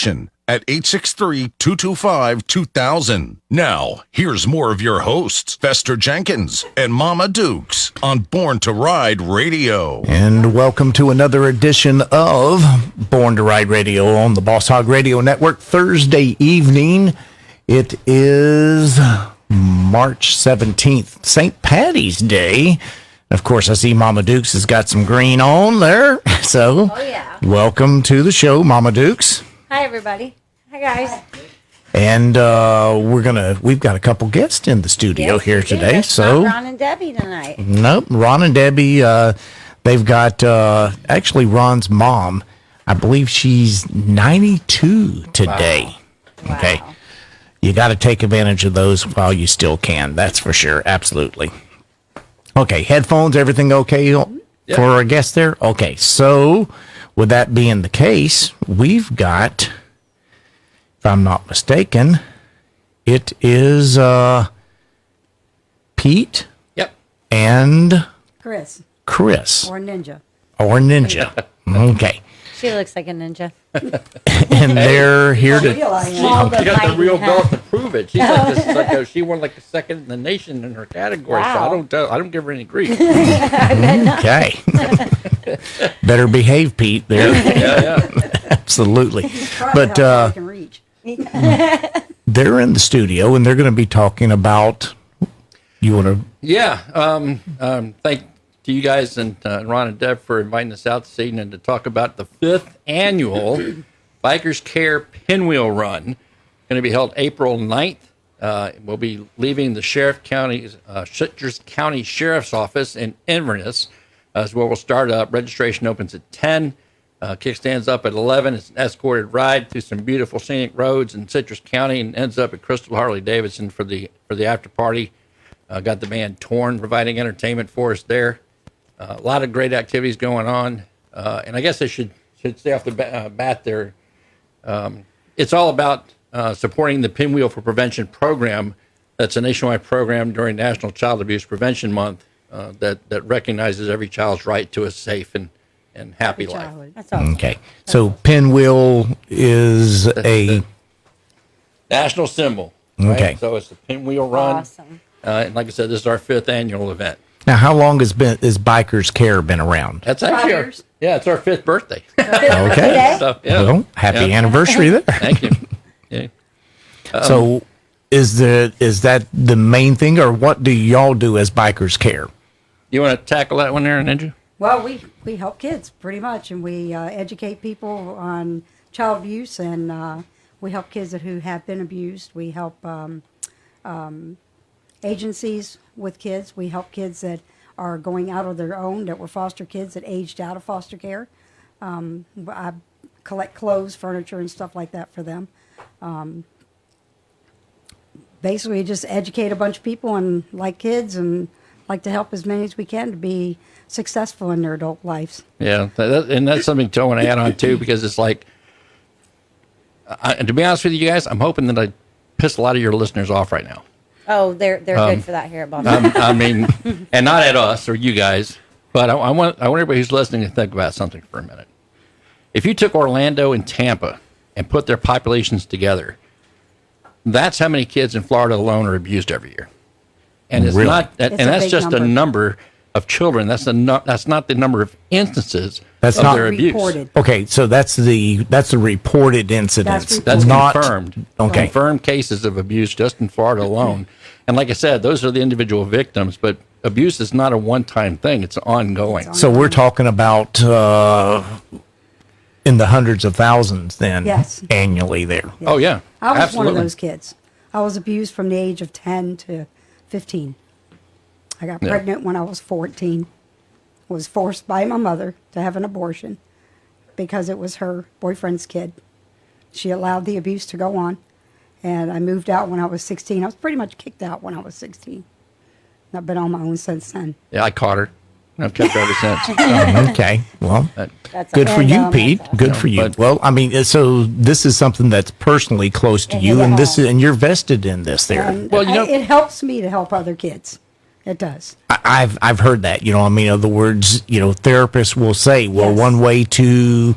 information at 863-225-2000. Now, here's more of your hosts, Fester Jenkins and Mama Dukes on Born to Ride Radio. And welcome to another edition of Born to Ride Radio on the Boss Hogg Radio Network. Thursday evening, it is March 17th, St. Patty's Day. Of course, I see Mama Dukes has got some green on there. So, welcome to the show, Mama Dukes. Hi, everybody. Hi, guys. And we've got a couple guests in the studio here today. That's so not Ron and Debbie tonight. Nope, Ron and Debbie. They've got actually Ron's mom. I believe she's 92 today. Wow. Okay, you got to take advantage of those while you still can. That's for sure. Absolutely. Okay, headphones, everything okay for our guests there? Okay, so with that being the case, we've got, if I'm not mistaken, it is Pete. Yep. And Chris. Or Ninja. Okay. She looks like a ninja. And they're here to... Small but She got the mighty, real huh? belt to prove it. She's like this, she won like the second in the nation in her category. Wow. So I don't give her any grief. Okay. Better behave, Pete, there. Yeah. Absolutely. But I can reach. they're in the studio, and they're going to be talking about... You want to... Yeah. Thank to you guys and Ron and Deb for inviting us out this evening to talk about the 5th annual Bikers Care Pinwheel Run. Going to be held April 9th. We'll be leaving the Citrus County Sheriff's Office in Inverness. Is where we'll start up. Registration opens at 10. Kickstands up at 11. It's an escorted ride through some beautiful scenic roads in Citrus County and ends up at Crystal Harley-Davidson for the after party. Got the band Torn providing entertainment for us there. A lot of great activities going on. And I guess I should say off the bat there, it's all about supporting the Pinwheel for Prevention program. That's a nationwide program during National Child Abuse Prevention Month that recognizes every child's right to a safe and happy life. That's awesome. Okay. So Pinwheel is a... national symbol. Right? Okay. So it's the Pinwheel Run. Awesome. And like I said, this is our 5th annual event. Now, how long has Bikers Care been around? That's actually it's our 5th birthday. Okay. So, yeah. Well, happy anniversary there. Thank you. Yeah. So is that the main thing, or what do y'all do as Bikers Care? You want to tackle that one there, Ninja? Well, we help kids pretty much, and we educate people on child abuse, and we help kids who have been abused. We help agencies with kids. We help kids that are going out of their own, that were foster kids that aged out of foster care. I collect clothes, furniture, and stuff like that for them. Basically, just educate a bunch of people and like kids and like to help as many as we can to be successful in their adult lives. Yeah, and that's something I want to add on too, because it's like, to be honest with you guys, I'm hoping that I piss a lot of your listeners off right now. Oh, they're good for that here at Boston. I mean, and not at us or you guys, but I want everybody who's listening to think about something for a minute. If you took Orlando and Tampa and put their populations together, that's how many kids in Florida alone are abused every year. And it's Really? not, and It's a that's big just number. a number of children. That's not the number of instances That's of not their abuse. Reported. Okay, so that's the reported incidents. That's not confirmed. Okay. Confirmed cases of abuse just in Florida alone. And like I said, those are the individual victims, but abuse is not a one-time thing. It's ongoing. So we're talking about in the hundreds of thousands then annually there. Oh, yeah. I was Absolutely. one of those kids. I was abused from the age of 10 to 15. I got pregnant when I was 14. Was forced by my mother to have an abortion because it was her boyfriend's kid. She allowed the abuse to go on, and I moved out when I was 16. I was pretty much kicked out when I was 16. I've been on my own since then. Yeah, I caught her. I've kept her ever since. Okay, well, That's good for awesome. you, Pete. Good for you. but- Well, I mean, so this is something that's personally close to you, and you're vested in this there. And Well, you know- it helps me to help other kids It does. I've heard that. You know, I mean, in other words, you know, therapists will say, well, Yes. one way to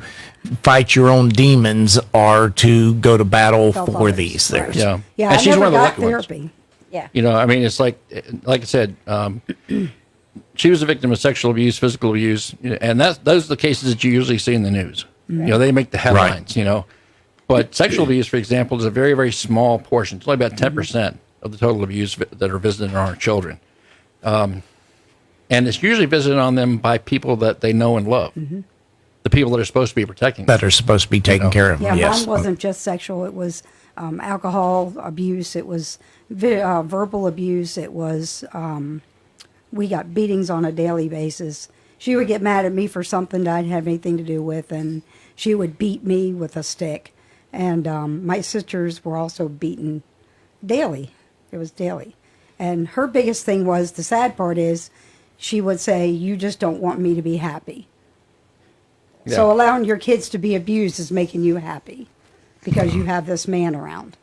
fight your own demons are to go to battle Help for others. these. Right. There's Yeah. Yeah, And I she's never one of the got lucky ones. therapy. Yeah. You know, I mean, it's like I said, she was a victim of sexual abuse, physical abuse, and those are the cases that you usually see in the news. You know, they make the headlines, you know. But sexual abuse, for example, is a very, very small portion. It's only about 10% of the total abuse that are visited on our children. And it's usually visited on them by people that they know and love, the people that are supposed to be protecting them. that are supposed to be taken care of. Yeah, Yes. mine wasn't just sexual. It was alcohol abuse. It was verbal abuse. It was, we got beatings on a daily basis. She would get mad at me for something that I didn't have anything to do with, and she would beat me with a stick. And my sisters were also beaten daily. It was daily. And her biggest thing was, the sad part is, she would say, you just don't want me to be happy. So Yeah. allowing your kids to be abused is making you happy because you have this man around.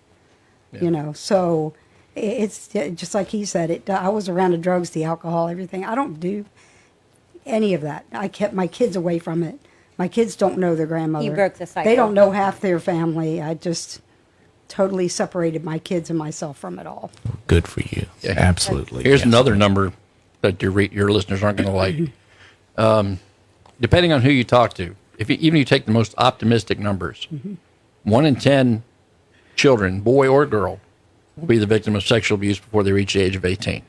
You know, so it's just like he said. I was around the drugs, the alcohol, everything. I don't do any of that. I kept my kids away from it. My kids don't know their grandmother. You broke the cycle. They don't know half their family. I just totally separated my kids and myself from it all. Good for you. Yeah. Absolutely. Here's yes. another number that your listeners aren't going to like. Depending on who you talk to, even if you take the most optimistic numbers, 1 in 10 children, boy or girl, will be the victim of sexual abuse before they reach the age of 18.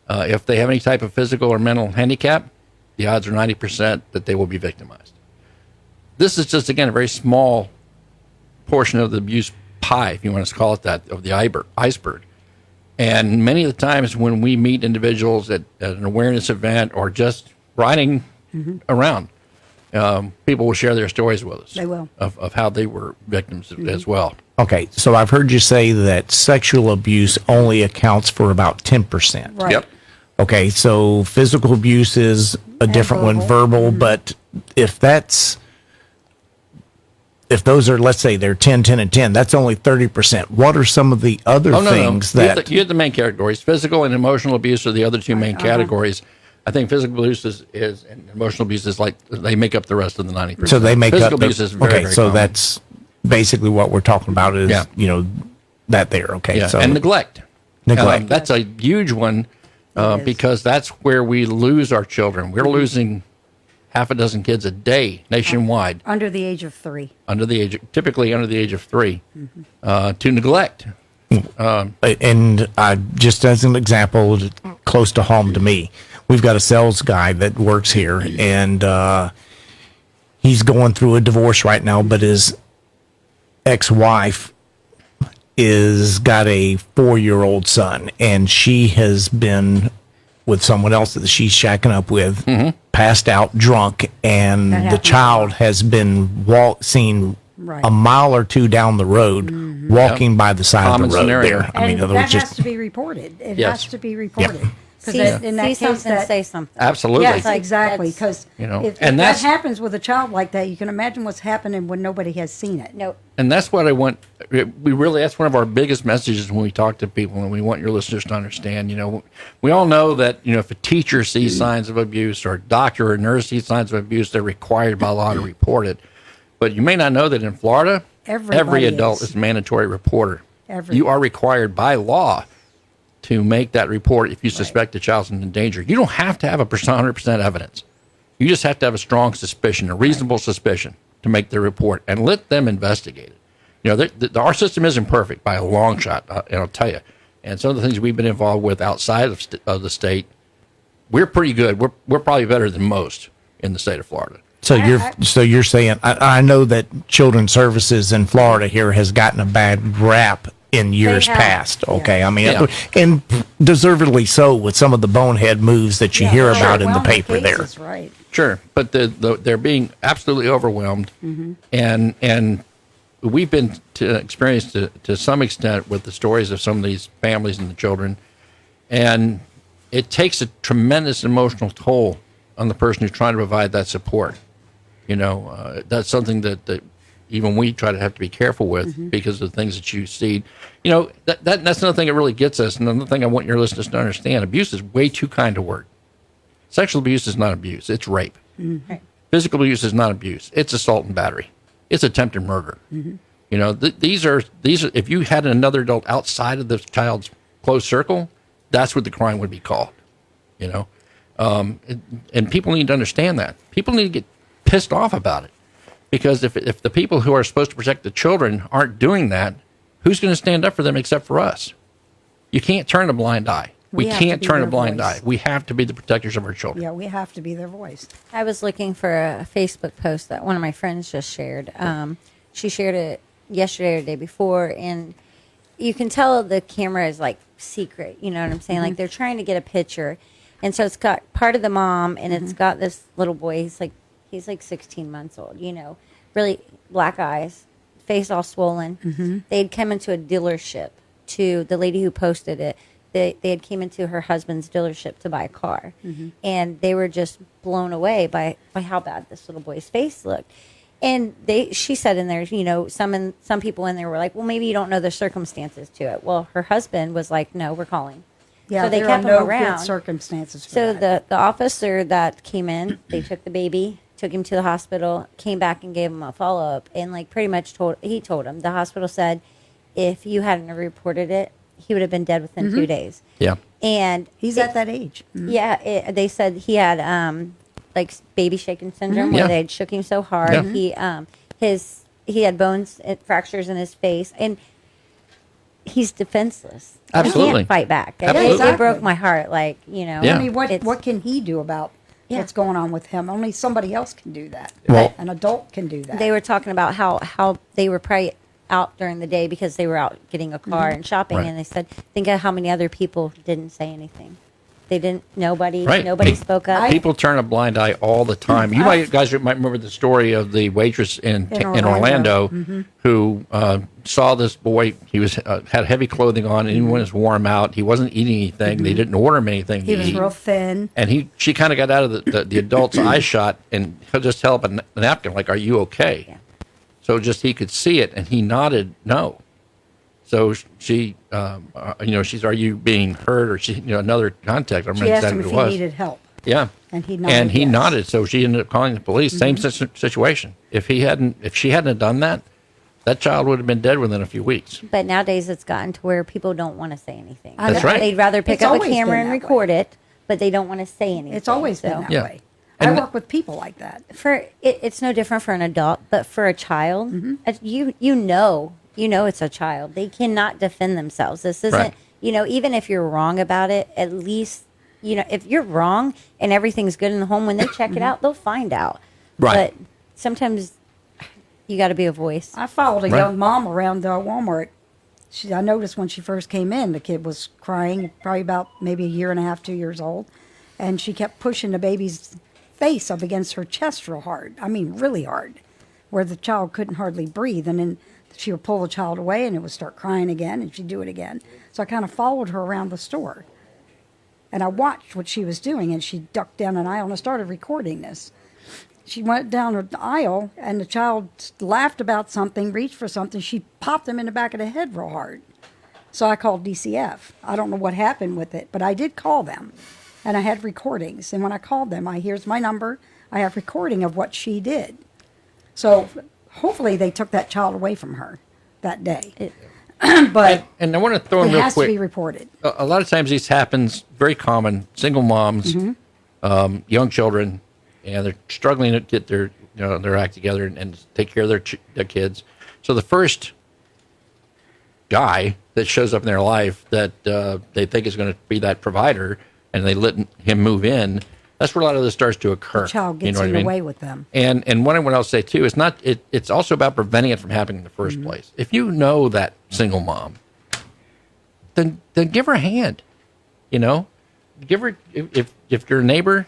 If they have any type of physical or mental handicap, the odds are 90% that they will be victimized. This is just, again, a very small portion of the abuse pie, if you want to call it that, of the iceberg. And many of the times when we meet individuals at an awareness event or just riding around, people will share their stories with us. They will. Of how they were victims as well. Okay, so I've heard you say that sexual abuse only accounts for about 10%. Right. Yep. Okay, so physical abuse is a different one, verbal, but if those are, let's say they're 10, 10, and 10, that's only 30%. What are some of the other things that... You had the main categories. Physical and emotional abuse are the other two main categories. I think physical abuse is and emotional abuse is like, they make up the rest of the 90%. So they make physical up... abuse is very, very so common. that's basically what we're talking about is, Yeah. you know, that there, okay? Yeah, So and neglect. Neglect. That's a huge one It is. because that's where we lose our children. We're losing half a dozen kids a day nationwide Under the age of 3. typically under the age of 3, to neglect. and just as an example, close to home to me, we've got a sales guy that works here, and he's going through a divorce right now, but his ex-wife is got a 4-year-old son, and she has been with someone else that she's shacking up with, passed out drunk, and That the happens a child lot. has been seen Right. a mile or two down the road, walking by the side Common of the road scenario. there. I mean, And in other that words, has just to be reported. It Yes. has to be reported. See, in that see case something, that- say something. Absolutely. Yes, Like, exactly. that's- Because You know, if and that that's- happens with a child like that, you can imagine what's happening when nobody has seen it. Nope. And that's what I want. That's one of our biggest messages when we talk to people, and we want your listeners to understand. You know, we all know that, you know, if a teacher sees signs of abuse or a doctor or nurse sees signs of abuse, they're required by law to report it. But you may not know that in Florida, every Everybody adult is. is a mandatory reporter. Every- You are required by law to make that report if you suspect a child's in danger. You don't have to have 100% evidence. You just have to have a strong suspicion, a reasonable suspicion, to make the report and let them investigate it. You know, our system isn't perfect by a long shot, and I'll tell you. And some of the things we've been involved with outside of the state, we're pretty good. We're probably better than most in the state of Florida. so you're saying I know that Children's Services in Florida here has gotten a bad rap in years have, past. Okay, yeah. I mean, Yeah. and deservedly so with some of the bonehead moves that you hear about in the Overwhelming paper there. cases, Right. Sure, but they're being absolutely overwhelmed, and we've been experienced to some extent with the stories of some of these families and the children, and it takes a tremendous emotional toll on the person who's trying to provide that support. You know, that's something that even we try to have to be careful with because of the things that you see. You know, that's another thing that really gets us. And another thing I want your listeners to understand, abuse is way too kind a word. Sexual abuse is not abuse. It's rape. Right. Physical abuse is not abuse. It's assault and battery. It's attempted murder. You know, these are, if you had another adult outside of the child's close circle, that's what the crime would be called, you know. And people need to understand that. People need to get pissed off about it, because if the people who are supposed to protect the children aren't doing that, who's going to stand up for them except for us? You can't turn a blind eye. We can't turn a blind eye. We have to be the protectors of our children. Yeah, we have to be their voice. I was looking for a Facebook post that one of my friends just shared. She shared it yesterday or the day before, and you can tell the camera is like secret. You know what I'm saying? Like they're trying to get a picture, and so it's got part of the mom, and it's got this little boy. He's like 16 months old. You know, really black eyes, face all swollen. They'd come into a dealership to the lady who posted it. They had came into her husband's dealership to buy a car, and they were just blown away by how bad this little boy's face looked. And she said in there, you know, some people in there were like, well, maybe you don't know the circumstances to it. Well, her husband was like, no, we're calling. Yeah, so they there kept are him no around. good circumstances for So that. the officer that came in, they took the baby, took him to the hospital, came back and gave him a follow up, and like pretty much told him the hospital said if you hadn't reported it, he would have been dead within 2 days. Yeah. And He's at that age. Yeah, they said he had like baby shaking syndrome where Yeah. they had shook him so hard. Yeah. He had bones fractures in his face, and he's defenseless. Absolutely. He can't fight back. Absolutely. It broke my heart. Like, you know. Yeah. I mean, it's- what can he do about what's going on with him? Only somebody else can do that. Well- An adult can do that. They were talking about how they were probably out during the day because they were out getting a car and shopping, Right. and they said, think of how many other people didn't say anything. They didn't. Nobody Right. spoke up. People turn a blind eye all the time. You guys might remember the story of the waitress in Orlando who saw this boy. He was had heavy clothing on, and he was warm out. He wasn't eating anything. They didn't order him anything He to was eat. real thin. And she kind of got out of the adult's eye shot, and he'll just held up a napkin like, "Are you okay?" Yeah. So just he could see it, and he nodded no. So she, she's, "Are you being hurt?" Or another contact. I remember She asked exactly him if what it he was. needed help. Yeah. And he nodded And he yes. nodded. So she ended up calling the police. Same situation. If she hadn't done that, that child would have been dead within a few weeks. But nowadays it's gotten to where people don't want to say anything. I That's know. right. They'd rather pick It's up a always camera been and that record it, but they don't want to say anything. It's always been So- that Yeah. way. And I work with people like that. It's no different for an adult, but for a child, you know it's a child. They cannot defend themselves. This isn't, Right. even if you're wrong about it, at least, if you're wrong and everything's good in the home, when they check it out, they'll find out. Right. But sometimes you got to be a voice. I followed a Right. young mom around Walmart. I noticed when she first came in, the kid was crying, probably about maybe a year and a half, 2 years old. And she kept pushing the baby's face up against her chest real hard. I mean, really hard, where the child couldn't hardly breathe. And then she would pull the child away and it would start crying again, and she'd do it again. So I kind of followed her around the store. And I watched what she was doing, and she ducked down an aisle, and I started recording this. She went down the aisle, and the child laughed about something, reached for something. She popped him in the back of the head real hard. So I called DCF. I don't know what happened with it, but I did call them. And I had recordings. And when I called them, here's my number. I have recording of what she did. So hopefully they took that child away from her that day. But And I want to throw in it real has to be quick. reported. A lot of times this happens, very common, single moms, young children, and they're struggling to get their act together and take care of their kids. So the first guy that shows up in their life that they think is going to be that provider, and they let him move in, that's where a lot of this starts to occur. The child gets you know what in I mean? the way with them. And what I'll say too is it's also about preventing it from happening in the first place. If you know that single mom, then give her a hand. Give her, if you're a neighbor,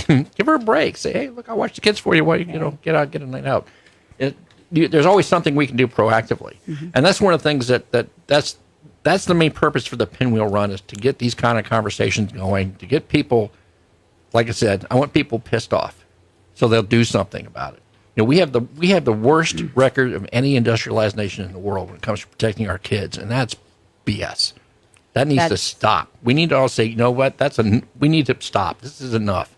give her a break. Say, hey, look, I'll watch the kids for you while you get a night out. There's always something we can do proactively, and that's one of the things that's the main purpose for the Pinwheel Run, is to get these kind of conversations going, to get people. Like I said, I want people pissed off, so they'll do something about it. we have the worst record of any industrialized nation in the world when it comes to protecting our kids, and that's BS. That needs to stop. We need to all say, you know what? We need to stop. This is enough,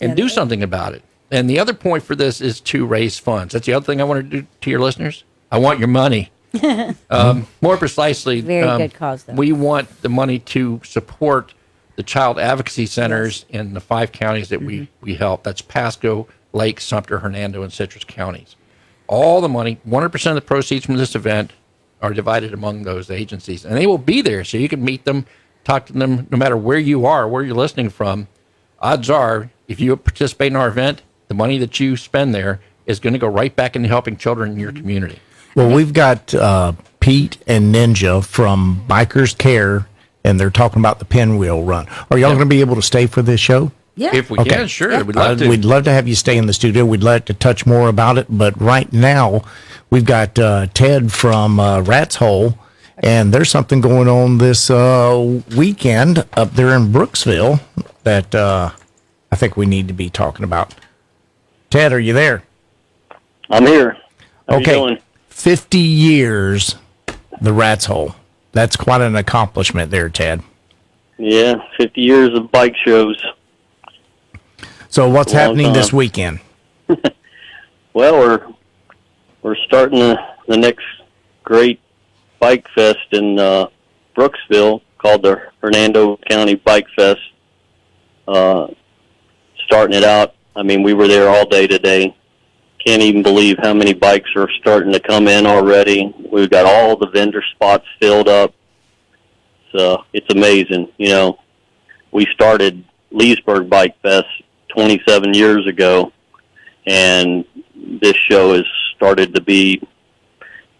and do something about it. And the other point for this is to raise funds. That's the other thing I want to do to your listeners. I want your money. More precisely, very good cause, though. We want the money to support the child advocacy centers in the 5 counties that we help. That's Pasco, Lake, Sumter, Hernando, and Citrus counties. All the money, 100% of the proceeds from this event are divided among those agencies. And they will be there so you can meet them, talk to them, no matter where you are, where you're listening from. Odds are, if you participate in our event, the money that you spend there is going to go right back into helping children in your community. Well, we've got Pete and Ninja from Bikers Care, and they're talking about the Pinwheel run. Are y'all going to be able to stay for this show? Yeah. If we can, sure. Yeah. We'd love to. We'd love to have you stay in the studio. We'd like to touch more about it. But right now, we've got Ted from Rat's Hole, and there's something going on this weekend up there in Brooksville that I think we need to be talking about. Ted, are you there? I'm here. How you doing? 50 years, the Rat's Hole. That's quite an accomplishment there, Ted. Yeah, 50 years of bike shows. So what's happening this weekend? Well, we're starting the next great bike fest in Brooksville called the Hernando County Bike Fest. Starting it out, I mean, we were there all day today. Can't even believe how many bikes are starting to come in already. We've got all the vendor spots filled up. So it's amazing. You know, we started Leesburg Bike Fest 27 years ago, and this show has started to be,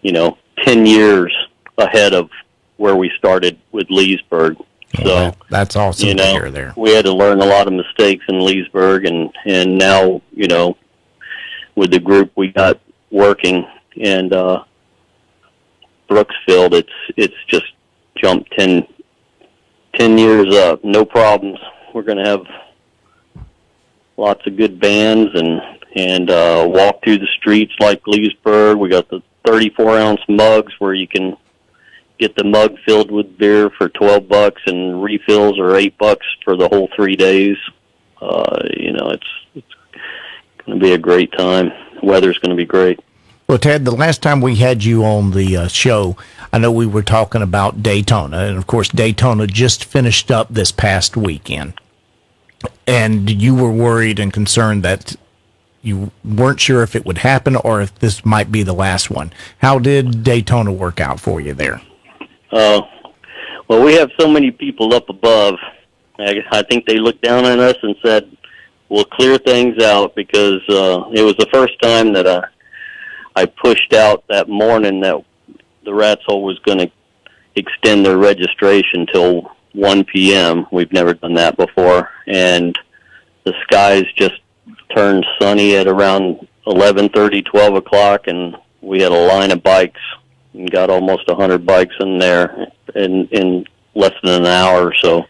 10 years ahead of where we started with Leesburg. So that's awesome to hear there. We had to learn a lot of mistakes in Leesburg, and now, with the group we got working and Brooksville, it's just jumped 10 years up, no problems. We're going to have lots of good bands and walk through the streets like Leesburg. We got the 34-ounce mugs where you can get the mug filled with beer for $12 and refills are $8 for the whole 3 days. It's going to be a great time. The weather's going to be great. Well, Ted, the last time we had you on the show, I know we were talking about Daytona, and of course Daytona just finished up this past weekend, and you were worried and concerned that you weren't sure if it would happen or if this might be the last one. How did Daytona work out for you there? Well, we have so many people up above. I think they looked down on us and said, we'll clear things out, because it was the first time that I pushed out that morning that the Rat's Hole was going to extend their registration till 1 p.m. We've never done that before. And the skies just turned sunny at around 11:30, 12 o'clock, and we had a line of bikes and got almost 100 bikes in there in less than an hour or so.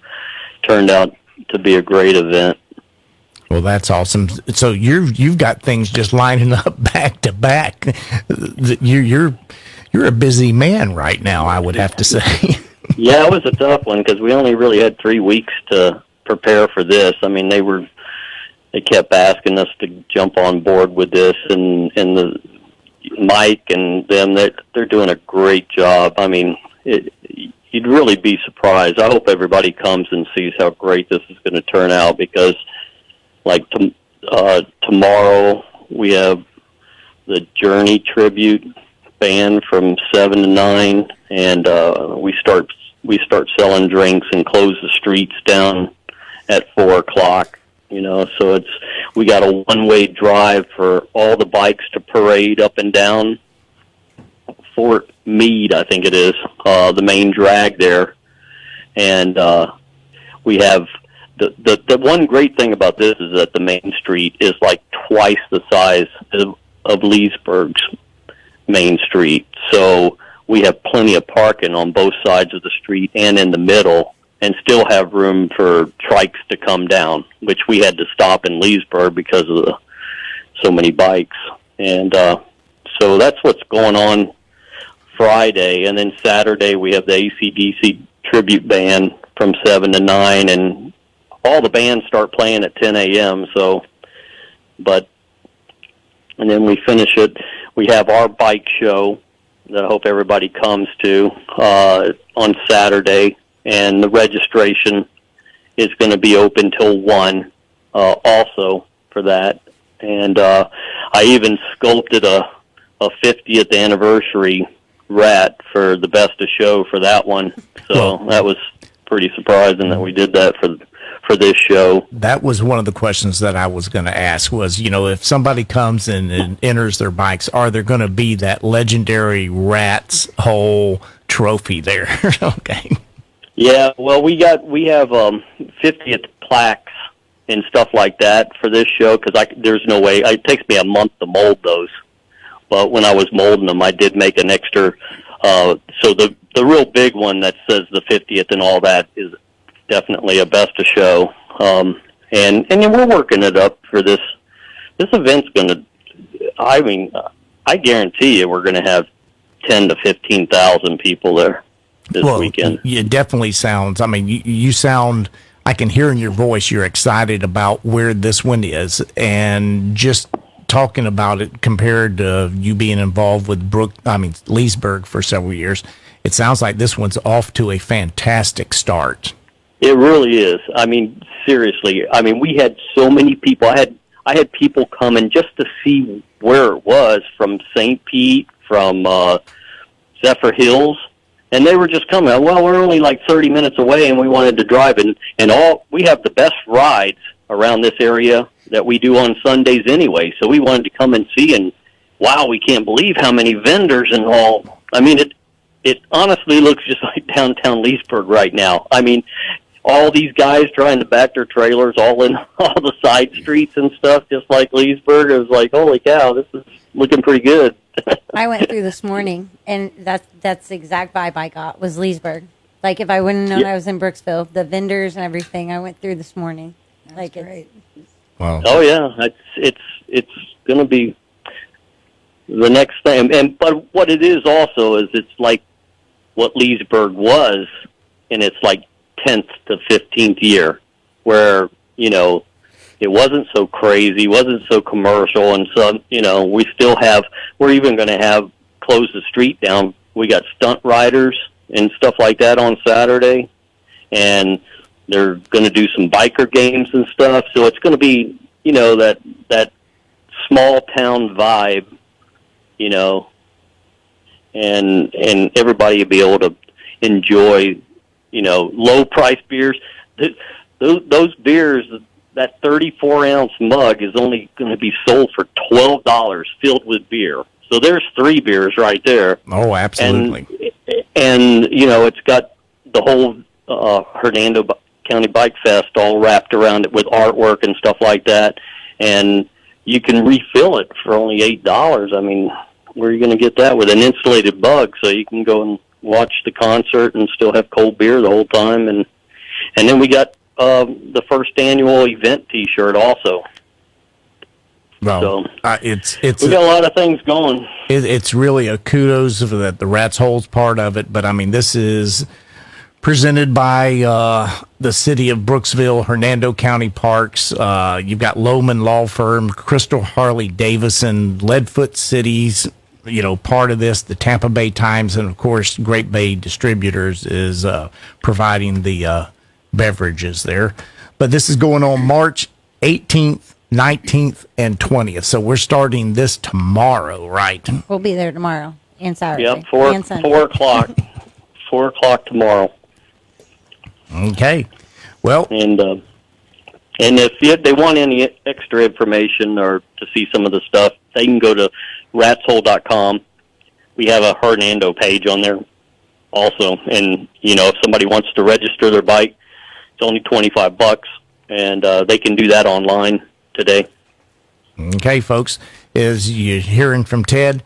Turned out to be a great event. Well, that's awesome. So you've got things just lining up back to back. You're a busy man right now, I would have to say. Yeah, it was a tough one because we only really had 3 weeks to prepare for this. I mean, they kept asking us to jump on board with this, and the Mike and them, they're doing a great job. I mean, you'd really be surprised. I hope everybody comes and sees how great this is going to turn out, because like tomorrow we have the Journey tribute band from 7 to 9, and we start selling drinks and close the streets down at 4 o'clock. So we got a one-way drive for all the bikes to parade up and down Fort Meade, I think it is, the main drag there. And we have the one great thing about this is that the main street is like twice the size of Leesburg's main street. So we have plenty of parking on both sides of the street and in the middle, and still have room for trikes to come down, which we had to stop in Leesburg because of so many bikes. And so that's what's going on Friday. And then Saturday we have the AC/DC tribute band from 7 to 9, and all the bands start playing at 10 a.m. So, and then we finish it. We have our bike show that I hope everybody comes to on Saturday, and the registration is going to be open till 1 also for that. And I even sculpted a 50th anniversary rat for the best of show for that one. So that was pretty surprising that we did that for this show. That was one of the questions that I was going to ask was, if somebody comes and enters their bikes, are there going to be that legendary rat's hole trophy there? Okay. Yeah, well, we have 50th plaques and stuff like that for this show, because there's no way. It takes me a month to mold those. But when I was molding them, I did make an extra. So the real big one that says the 50th and all that is definitely a best of show. And then we're working it up for this. This event's going to, I guarantee you we're going to have 10 to 15,000 people there this weekend. It definitely sounds, you sound, I can hear in your voice, you're excited about where this one is. And just talking about it compared to you being involved with Leesburg for several years, it sounds like this one's off to a fantastic start. It really is. Seriously. We had so many people. I had people coming just to see where it was from St. Pete, from Zephyr Hills, and they were just coming. Well, we're only like 30 minutes away, and we wanted to drive. And we have the best rides around this area that we do on Sundays anyway. So we wanted to come and see, and wow, we can't believe how many vendors and all. It honestly looks just like downtown Leesburg right now. All these guys trying to back their trailers all in all the side streets and stuff, just like Leesburg. It was like, holy cow, this is looking pretty good. I went through this morning, and that's the exact vibe I got, was Leesburg. Like, if I wouldn't have known I was in Brooksville, the vendors and everything I went through this morning. That's great. Wow. Oh, yeah. It's going to be the next thing. But what it is also is it's like what Leesburg was, and it's like 10th to 15th year, where, it wasn't so crazy, wasn't so commercial, and so, we're even going to close the street down. We got stunt riders and stuff like that on Saturday, and they're going to do some biker games and stuff, so it's going to be, that small town vibe, and everybody will be able to enjoy, low price beers. Those beers, that 34-ounce mug is only going to be sold for $12 filled with beer. So there's 3 beers right there. Oh, absolutely. And it's got the whole Hernando County Bike Fest all wrapped around it with artwork and stuff like that. And you can refill it for only $8. Where are you going to get that with an insulated bug? So you can go and watch the concert and still have cold beer the whole time. And then we got the first annual event T-shirt also. Well, so it's we got a lot of things going. It's really a kudos for the Rat's Hole's part of it, but this is presented by the city of Brooksville, Hernando County Parks. You've got Lohman Law Firm, Crystal Harley Davison, Leadfoot Cities, part of this, the Tampa Bay Times, and of course, Great Bay Distributors is providing the beverages there. But this is going on March 18th, 19th, and 20th. So we're starting this tomorrow, right? We'll be there tomorrow and Saturday. Yep, and Sunday. 4 o'clock. 4 o'clock tomorrow. Okay. Well, and if they want any extra information or to see some of the stuff, they can go to ratshole.com. We have a Hernando page on there also. And, if somebody wants to register their bike, it's only $25, and they can do that online today. Okay, folks, as you're hearing from Ted,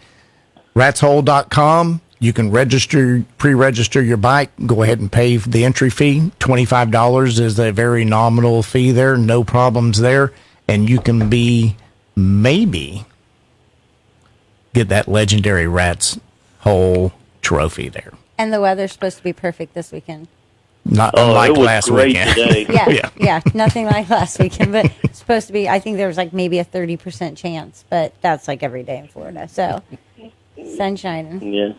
ratshole.com. You can pre-register your bike. Go ahead and pay the entry fee. $25 is a very nominal fee there. No problems there. And you can be maybe get that legendary Rats Hole trophy there. And the weather's supposed to be perfect this weekend. Not Oh, unlike it was last great weekend. today. Yeah, nothing like last weekend, but it's supposed to be. I think there was like maybe a 30% chance, but that's like every day in Florida. So sun shining. Yeah.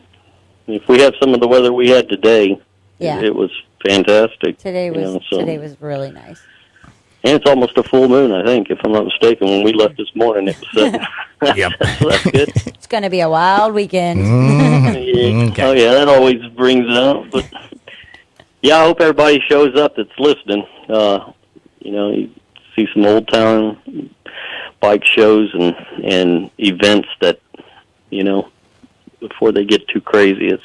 If we have some of the weather we had today, Yeah. it was fantastic. Today was you know, so- today was really nice. And it's almost a full moon, I think, if I'm not mistaken. When we left this morning, it was setting. Yep. So that's good. It's going to be a wild weekend. Yeah. Okay. Oh, yeah, that always brings it out. But, yeah, I hope everybody shows up that's listening. You know, you see some Old Town bike shows and events that, you know, before they get too crazy,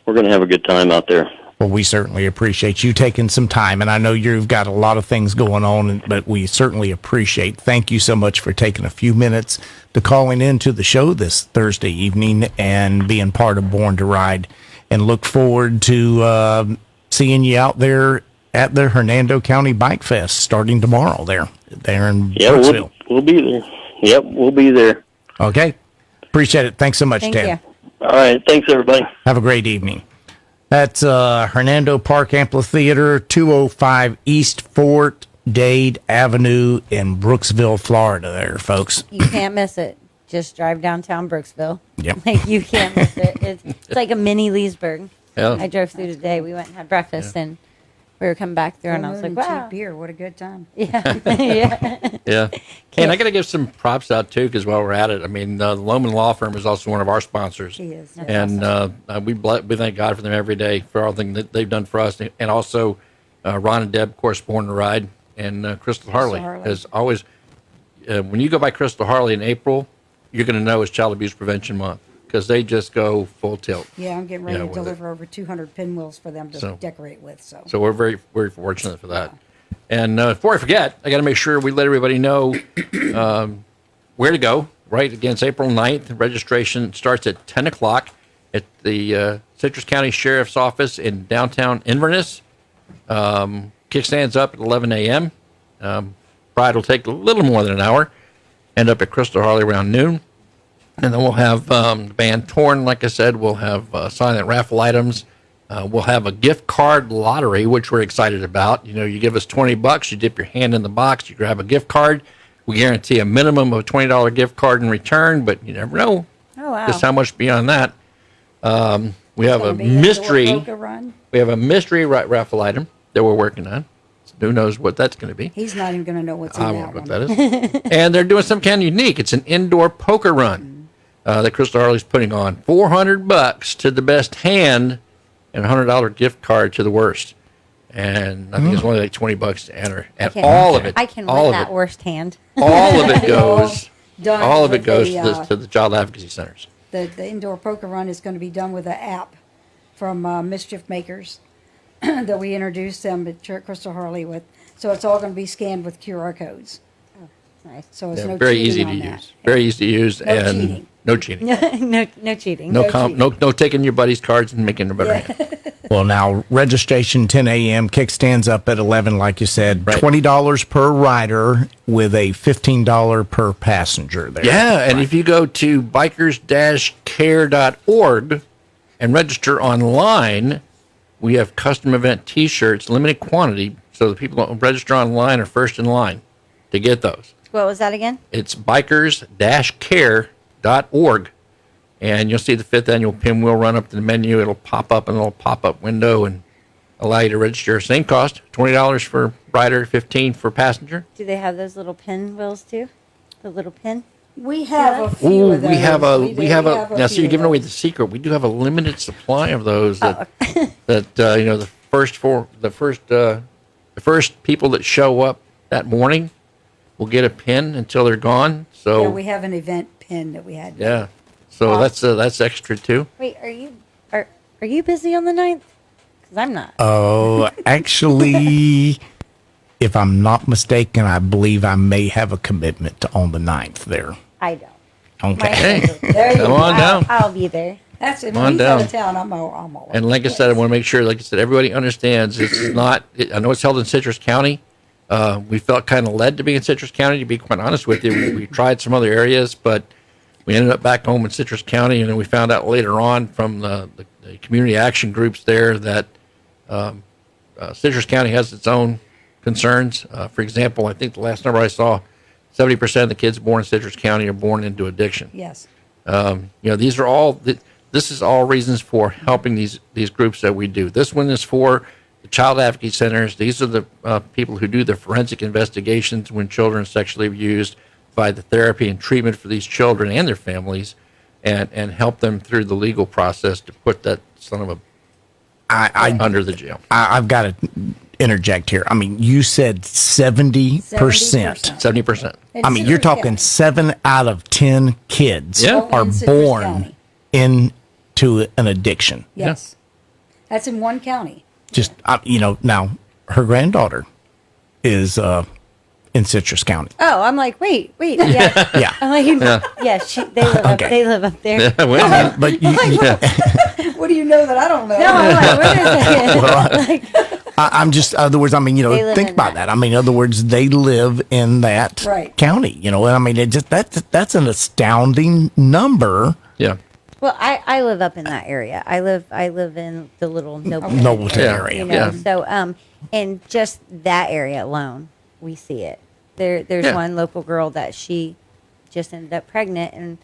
we're going to have a good time out there. Well, we certainly appreciate you taking some time, and I know you've got a lot of things going on, but we certainly appreciate. Thank you so much for taking a few minutes to calling into the show this Thursday evening and being part of Born to Ride, and look forward to seeing you out there at the Hernando County Bike Fest starting tomorrow there in Brooksville. We'll be there. Yep, we'll be there. Okay. Appreciate it. Thanks so much, Thank Ted. you. All right, thanks, everybody. Have a great evening. That's Hernando Park Amphitheater, 205 East Fort Dade Avenue in Brooksville, Florida there, folks. You can't miss it. Just drive downtown Brooksville. Yep. Like, you can't miss it. It's like a mini Leesburg. Yeah. I drove through today. We went and had breakfast, and we were coming back through, and I was like, wow. Cheap beer, what a good time. Yeah. Yeah. Yeah. And I got to give some props out, too, because while we're at it, I mean, the Lohman Law Firm is also one of our sponsors. He is. And we thank God for them every day for all the things that they've done for us. And also, Ron and Deb, of course, Born to Ride, and Crystal Harley. Has always, when you go by Crystal Harley in April, you're going to know it's Child Abuse Prevention Month, because they just go full tilt. Yeah, I'm getting ready to with deliver over 200 pinwheels for them to decorate with. So we're very, very fortunate for that. And before I forget, I got to make sure we let everybody know where to go. Right, again, it's April 9th. Registration starts at 10 o'clock at the Citrus County Sheriff's Office in downtown Inverness. Kickstands up at 11 a.m. Ride will take a little more than an hour. End up at Crystal Harley around noon. And then we'll have the band Torn, like I said. We'll have silent raffle items. We'll have a gift card lottery, which we're excited about. You know, you give us $20, you dip your hand in the box, you grab a gift card. We guarantee a minimum of a $20 gift card in return, but you never know Oh, wow. just how much beyond that. We have a Gonna be indoor mystery. poker run. We have a mystery raffle item that we're working on. Who knows what that's going to be? He's not even going to know what's I in don't know that what one. that is. And they're doing something kind of unique. It's an indoor poker run that Crystal Harley's putting on. $400 to the best hand and a $100 gift card to the worst. And I think it's only like $20 to enter. And all of it. I can all win of that it, worst hand. all of it goes. Done All of it with goes the, to the child advocacy centers. The indoor poker run is going to be done with an app from Mischief Makers that we introduced them at Crystal Harley with. So it's all going to be scanned with QR codes. Nice. So it's Yeah, no very cheating easy to on use. that. Very easy to use, No and cheating. no cheating. No cheating. No taking your buddy's cards and making a better hand. Well, now, registration 10 a.m., kickstands up at 11, like you said. Right. $20 per rider with a $15 per passenger there. Yeah, and if you go to bikers-care.org and register online, we have custom event T-shirts, limited quantity, so the people that register online are first in line to get those. What was that again? It's bikers-care.org, and you'll see the 5th annual Pinwheel run up to the menu. It'll pop up in a little pop-up window and allow you to register. Same cost, $20 for rider, $15 for passenger. Do they have those little pin wheels too? The little pin? We have a few Ooh, of those. we have a now. So few you're of giving away those. the secret. We do have a limited supply of those. That you know, the first people that show up that morning will get a pin until they're gone. So Yeah, we have an event pin that we had. yeah. So that's extra too. Wait, are you busy on the 9th? Because I'm not. Oh, actually, if I'm not mistaken, I believe I may have a commitment on the 9th there. I don't. Okay. Hey, There you come go. on down. I'll be there. That's it. Come on When he's out down. of town, I'm all And like I said, I want to make sure, like I said, everybody understands it's not. I know it's held in Citrus County. We felt kind of led to be in Citrus County, to be quite honest with you. We tried some other areas, but We ended up back home in Citrus County, and then we found out later on from the community action groups there that Citrus County has its own concerns. For example, I think the last number I saw, 70% of the kids born in Citrus County are born into addiction. Yes. These are all. This is all reasons for helping these groups that we do. This one is for the child advocacy centers. These are the people who do the forensic investigations when children are sexually abused, provide the therapy and treatment for these children and their families, and help them through the legal process to put that son of a under the jail. I've got to interject here. I mean, you said 70%. 70%. I mean, you're talking 7 out of 10 kids Yeah. are In Citrus born County. into an addiction. Yes. That's in one county. Just, now her granddaughter is in Citrus County. Oh, I'm like, wait, yeah. Yeah. I'm like, they live up there. Yeah, well, But you, What do you know that I don't know? No, I'm like, wait a second. I'm just, in other words, I mean, They live think in about that. that. I mean, in other words, they live in that Right. county, and I mean, that's an astounding number. yeah. Well, I live up in that area. I live in the little Nobleton Nobleton Yeah. area. you know. Yeah. So and just that area alone, we see it. There's Yeah. one local girl that she just ended up pregnant, and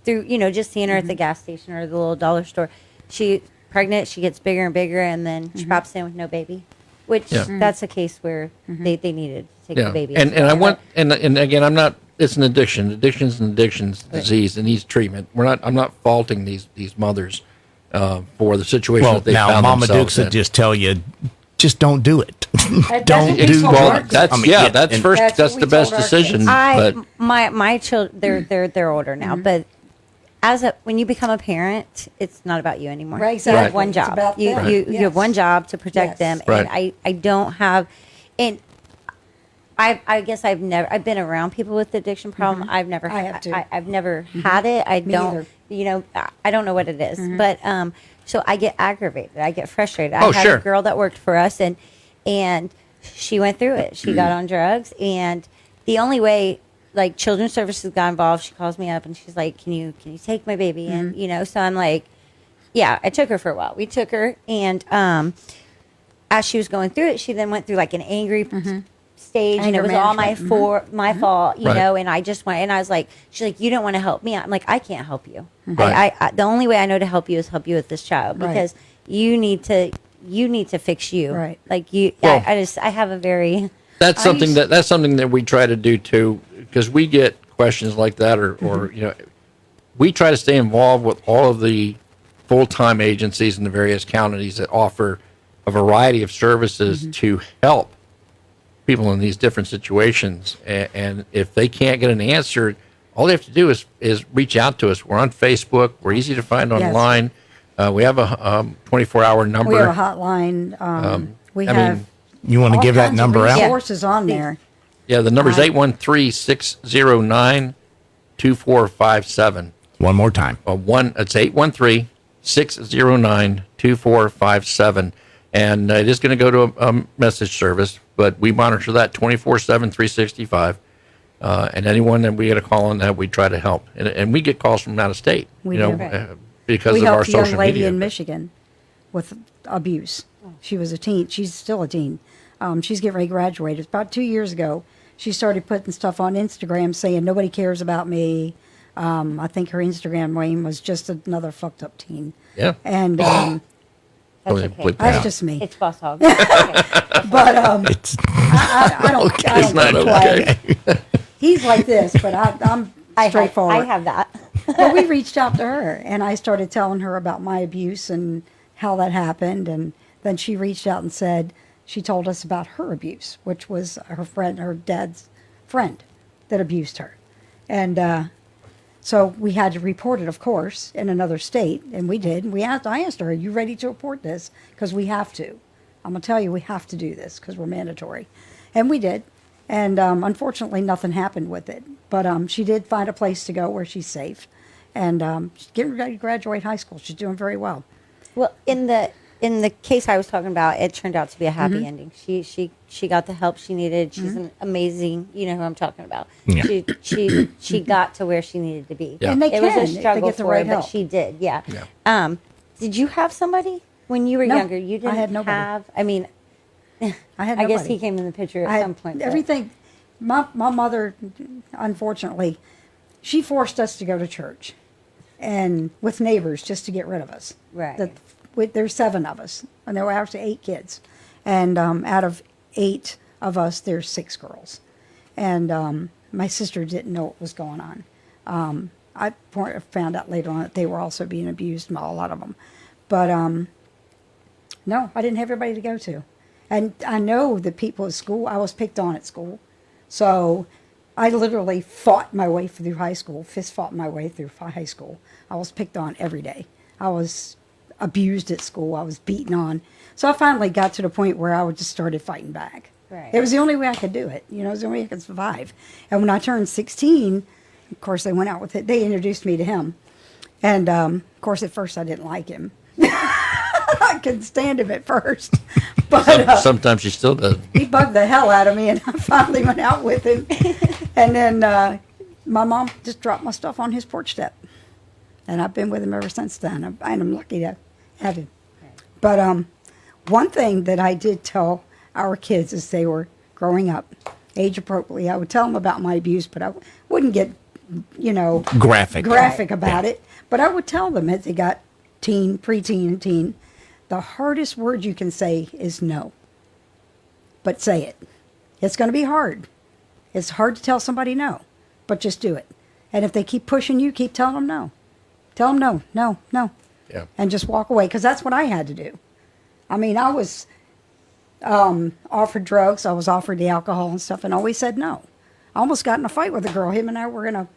through just seeing her at the gas station or the little dollar store, she pregnant. She gets bigger and bigger, and then she pops in with no baby, which Yeah. that's a case where they needed to take Yeah, the baby. and as I well. want and again, I'm not. It's an addiction. Addiction's an addiction's disease and needs treatment. I'm not faulting these mothers for the situation Well, that they now found Mama themselves Dukes would in. just tell you, just don't do it. Don't what we do told Well, her. that. that's I mean, that's and- first. That's That's what the we best told our decision. kids. But My children, they're older now, but when you become a parent, it's not about you anymore. Right, You exactly. have one It's job. about You them. you Yes. have one job to protect Yes. them, Right. and I don't have, and I guess I've been around people with the addiction problem. I've never I have too. I've never had it. I Me don't either. I don't know what it is, but so I get aggravated. I get frustrated. Oh, I had sure. a girl that worked for us, and she went through it. She got on drugs, and the only way, like, children's services got involved. She calls me up and she's like, "Can you take my baby?" And so I'm like, "Yeah." I took her for a while. We took her, and as she was going through it, she then went through like an angry stage, and it Anger was all my management. my fault, Right. And I just went, and I was like, she's like, "You don't want to help me." I'm like, "I can't help you. Right. I the only way I know to help you is help you with this child, Right. because you need to fix you." Right. Like you, Well- I have a very that's I something used- that's something that we try to do too, because we get questions like that, or we try to stay involved with all of the full-time agencies in the various counties that offer a variety of services to help people in these different situations. And if they can't get an answer, all they have to do is reach out to us. We're on Facebook. We're easy to find Yes. online. We have a 24-hour number. We have a hotline. We I have mean, You want to all give that kinds of number out? resources on there. Yeah, the number is I- 813-609-2457. One more time. It's 813-609-2457. And it is going to go to a message service, but we monitor that 24/7, 365. And anyone that we get a call on that, we try to help. And we get calls from out of state, We do. because We of our helped a young social lady media. in Michigan with abuse. She was a teen. She's still a teen. She's getting ready to graduate. It's about 2 years ago. She started putting stuff on Instagram saying nobody cares about me. I think her Instagram name was just another fucked up teen. Yeah. And That's Totally okay. bleep that's out. just me. It's Boss Hogg. Okay. But It's I don't. I It's don't not play. okay. He's like this, but I'm straightforward. I have that. But we reached out to her, and I started telling her about my abuse and how that happened. And then she reached out and said she told us about her abuse, which was her dad's friend that abused her. And so we had to report it, of course, in another state, and we did. And I asked her, "Are you ready to report this? Because we have to. I'm going to tell you, we have to do this because we're mandatory." And we did. And unfortunately, nothing happened with it. But she did find a place to go where she's safe. And she's getting ready to graduate high school. She's doing very well. Well, in the in the case I was talking about, it turned out to be a happy ending. She got the help she needed. She's an amazing, you know who I'm talking about. Yeah. She got to where she needed to be. Yeah. And they It was can, a if they struggle get the for right her, but help. she did. Yeah. Yeah. Did you have somebody when you were No, younger? You didn't I had nobody. have. I mean, I had I guess nobody. he came in the picture I at had some point. but- everything. My mother, unfortunately, she forced us to go to church, and with neighbors just to get rid of us. Right. There's 7 of us, and there were actually 8 kids, and out of 8 of us, there's 6 girls, and my sister didn't know what was going on. I found out later on that they were also being abused, a lot of them, but no, I didn't have everybody to go to. And I know the people at school, I was picked on at school. So I literally fought my way through high school, fist fought my way through high school. I was picked on every day. I was abused at school. I was beaten on. So I finally got to the point where I just started fighting back. Right. It was the only way I could do it. You know, it was the only way I could survive. And when I turned 16, of course, they went out with it. They introduced me to him. And, of course, at first I didn't like him. I couldn't stand him at first. But Sometimes she still does. he bugged the hell out of me, and I finally went out with him. And then my mom just dropped my stuff on his porch step. And I've been with him ever since then. And I'm lucky to have him. But one thing that I did tell our kids as they were growing up, age appropriately, I would tell them about my abuse, but I wouldn't get, graphic about it. But I would tell them as they got preteen and teen, the hardest word you can say is no. But say it. It's going to be hard. It's hard to tell somebody no, but just do it. And if they keep pushing you, keep telling them no. Tell them no, no, no. Yeah. And just walk away, because that's what I had to do. I mean, I was offered drugs. I was offered the alcohol and stuff, and always said no. I almost got in a fight with a girl. Him and I were in a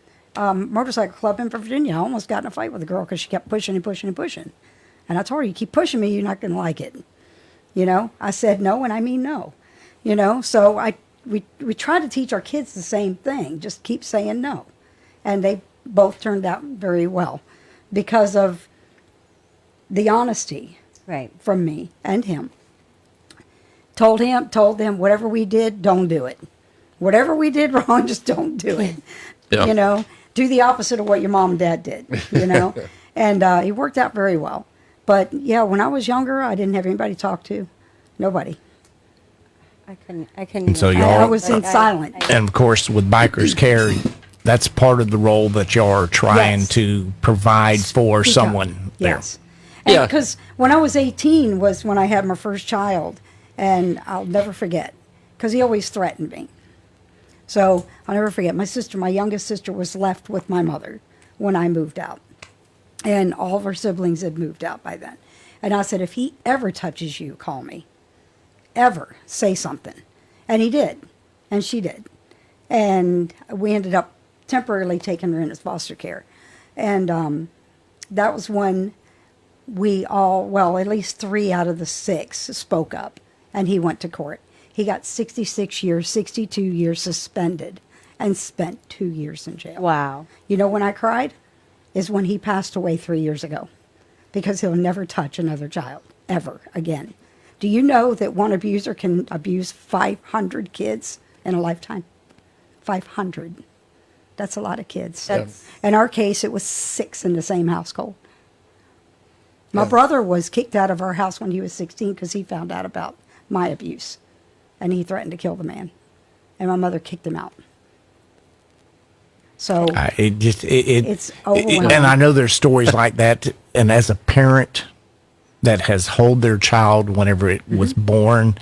motorcycle club in Virginia. I almost got in a fight with a girl because she kept pushing and pushing and pushing. And I told her, you keep pushing me, you're not going to like it. I said no, and I mean no. So we try to teach our kids the same thing. Just keep saying no. And they both turned out very well because of the honesty Right. from me and him. Told them, whatever we did, don't do it. Whatever we did wrong, just don't do it. Yeah. Do the opposite of what your mom and dad did, And it worked out very well. But, yeah, when I was younger, I didn't have anybody to talk to. Nobody. I couldn't. So even- y'all- I was in silent. And of course, with Bikers Care, that's part of the role that you are trying Yes. to provide for Speak up. someone there. Yes. Yeah. Because when I was 18 was when I had my first child, and I'll never forget, because he always threatened me. So I'll never forget, my youngest sister was left with my mother when I moved out. And all of her siblings had moved out by then. And I said, if he ever touches you, call me. Ever. Say something. And he did. And she did. And we ended up temporarily taking her in as foster care. And that was when at least 3 out of the 6 spoke up. And he went to court. He got 66 years, 62 years suspended, and spent 2 years in jail. Wow. You know when I cried? Is when he passed away 3 years ago. Because he'll never touch another child, ever again. Do you know that one abuser can abuse 500 kids in a lifetime? 500. That's a lot of kids. That's- In our case, it was 6 in the same household. My brother was kicked out of our house when he was 16 because he found out about my abuse. And he threatened to kill the man. And my mother kicked him out. So it's overwhelming. And I know there's stories like that. And as a parent that has held their child whenever it was born,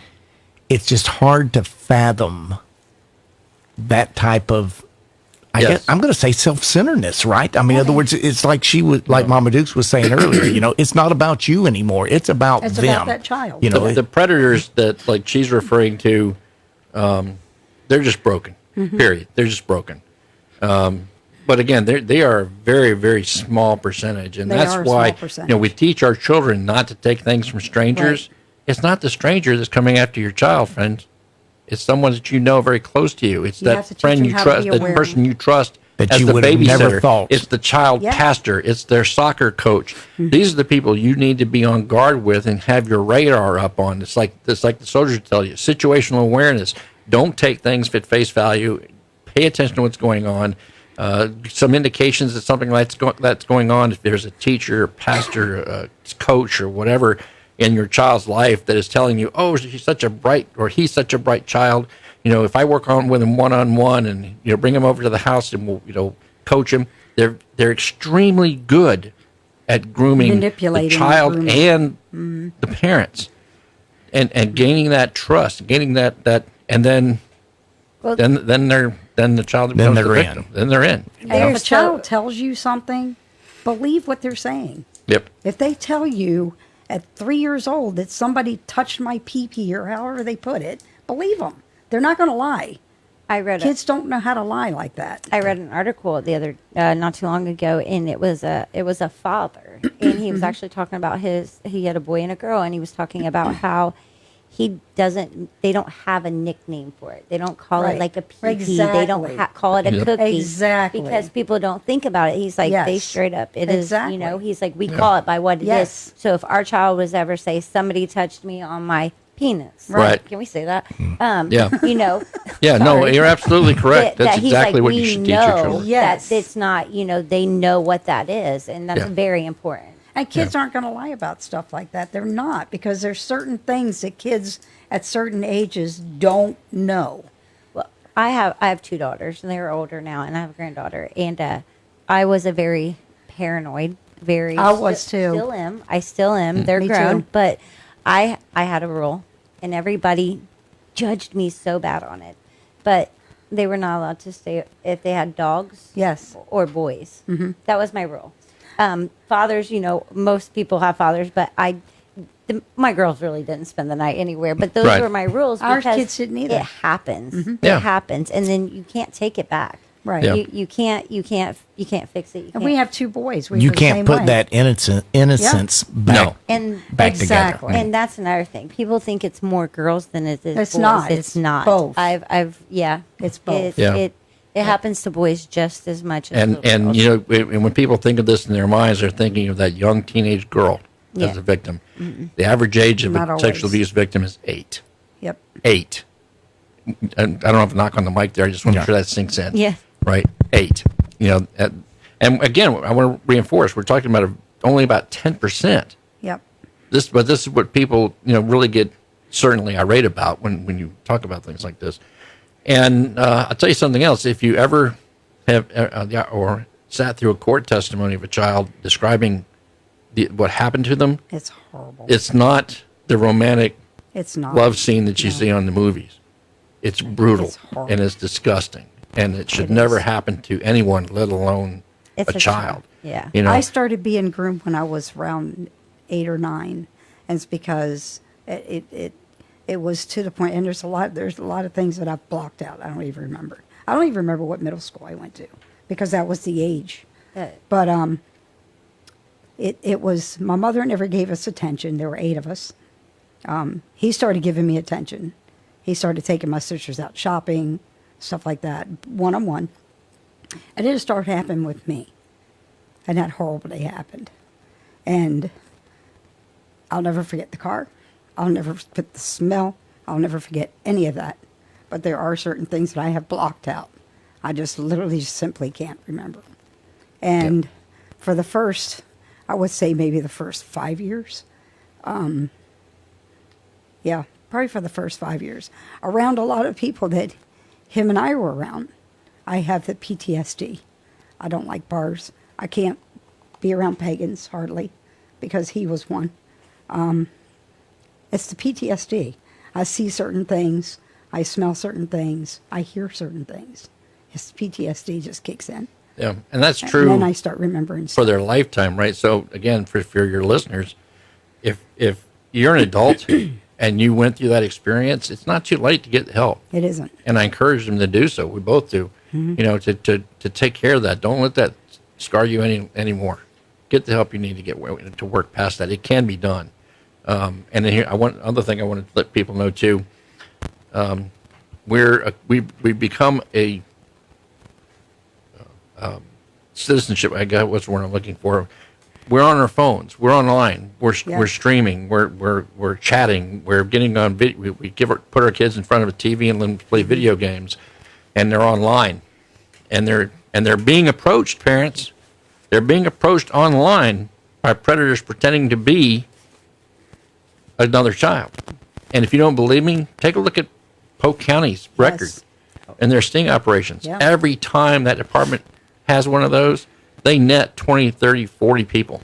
it's just hard to fathom that type of, I guess I'm going to say self-centeredness, right? I mean, in other words, it's like like Mama Dukes was saying earlier, it's not about you anymore. It's about It's them. about that child. The predators that like she's referring to, they're just broken. Period. They're just broken. But again, they are a very, very small percentage, and They that's are a why small percentage. we teach our children not to take things from strangers. Right. It's not the stranger that's coming after your child, friends. It's someone that you know very close to you. It's You have that to teach friend them you how to trust, be that aware. person you trust That as you the would have never babysitter. thought. It's the child Yeah. pastor. It's their soccer coach. These are the people you need to be on guard with and have your radar up on. It's like the soldiers tell you: situational awareness. Don't take things at face value. Pay attention to what's going on. Some indications that something that's going on. If there's a teacher, pastor, coach, or whatever in your child's life that is telling you, "Oh, he's such a bright child." If I work with him one-on-one and bring him over to the house and we'll coach him, they're extremely good at grooming the Manipulating child and and the parents, and gaining that trust, gaining that, and then Well, then the child Then becomes the they're in. victim. Then they're in. If a There's child tells you something, believe what they're saying. Yep. If they tell you at 3 years old that somebody touched my pee-pee or however they put it, believe them. They're not going to lie. Kids don't know how to lie like that. I read an article the other not too long ago, and it was a father, and he was actually talking about he had a boy and a girl, and he was talking about how they don't have a nickname for it. They don't call Right. it like a pee-pee. Exactly. They don't call it a Yep. cookie. Exactly. Because people don't think about it. He's like, they Yes. straight up, it is, Exactly. he's like, we call it by what it is. Yes. So if our child was ever say, somebody touched me on my penis. Right. Can we say that? Yeah. Yeah, no, sorry. you're absolutely correct. That That's he's exactly like, what you we should teach your know children. Yes. That it's not, they know what that is. And that's Yeah. very important. And kids aren't going to lie about stuff like that. They're not, because there's certain things that kids at certain ages don't know. Well, I have two daughters, and they're older now, and I have a granddaughter. And I was a very paranoid, very. I was too. Still am. I still am. They're Me grown, too. but I had a rule, and everybody judged me so bad on it. But they were not allowed to stay if they had dogs. Yes. Or boys. Mm-hmm. That was my rule. Fathers, most people have fathers, but my girls really didn't spend the night anywhere. But those Right. were my rules. Our because kids didn't either. It happens. Yeah. It happens, and then you can't take it back. Right. Yeah. You can't fix it. And we have two boys. We You were the can't same put way. that innocence back. No. and Back Exactly. together. and that's another thing. People think it's more girls than it is It's boys. not. It's It's not. both. It's both. Yeah. It happens to boys just as much as little And girls. and when people think of this in their minds, they're thinking of that young teenage girl Yeah. as a victim. The average age of Not a always. sexual abuse victim is 8. Yep. 8. And I don't have to knock on the mic there. I just want to Yeah. make sure that sinks in. Yeah. Right. 8. And again, I want to reinforce, we're talking about only about 10%. Yep. But this is what people, really get certainly irate about when you talk about things like this. And I'll tell you something else. If you ever have or sat through a court testimony of a child describing what happened to them, It's horrible. it's not the romantic It's not. love scene that you see on the movies. It's brutal It's horrible. and it's disgusting, and it should It never is. happen to anyone, let alone It's a child. Yeah. I started being groomed when I was around 8 or 9, and it's because it was to the point. And there's a lot of things that I've blocked out. I don't even remember. I don't even remember what middle school I went to, because that was the age. But it was, my mother never gave us attention. There were 8 of us. He started giving me attention. He started taking my sisters out shopping, stuff like that, one-on-one. And it started happening with me. And that horrible day happened. And I'll never forget the car. I'll never forget the smell. I'll never forget any of that. But there are certain things that I have blocked out. I just literally simply can't remember. And for the first, I would say maybe the first 5 years. Yeah, probably for the first 5 years. Around a lot of people that him and I were around, I have the PTSD. I don't like bars. I can't be around pagans hardly, because he was one. It's the PTSD. I see certain things. I smell certain things. I hear certain things. It's PTSD just kicks in. Yeah, and that's And true then I start remembering for stuff. their lifetime, right? So again, for your listeners, if you're an adult and you went through that experience, it's not too late to get help. It isn't. And I encourage them to do so. We both do. To take care of that. Don't let that scar you anymore. Get the help you need to work past that. It can be done. And then here, other thing I want to let people know too. We become a citizenship. I got what's the word I'm looking for. We're on our phones. We're online. We're streaming. We're chatting. We're getting on video. We put our kids in front of a TV and let them play video games, and they're online, and they're being approached. Parents, they're being approached online by predators pretending to be another child. And if you don't believe me, take a look at Polk County's record and their sting operations. Yeah. Every time that department has one of those, they net 20, 30, 40 people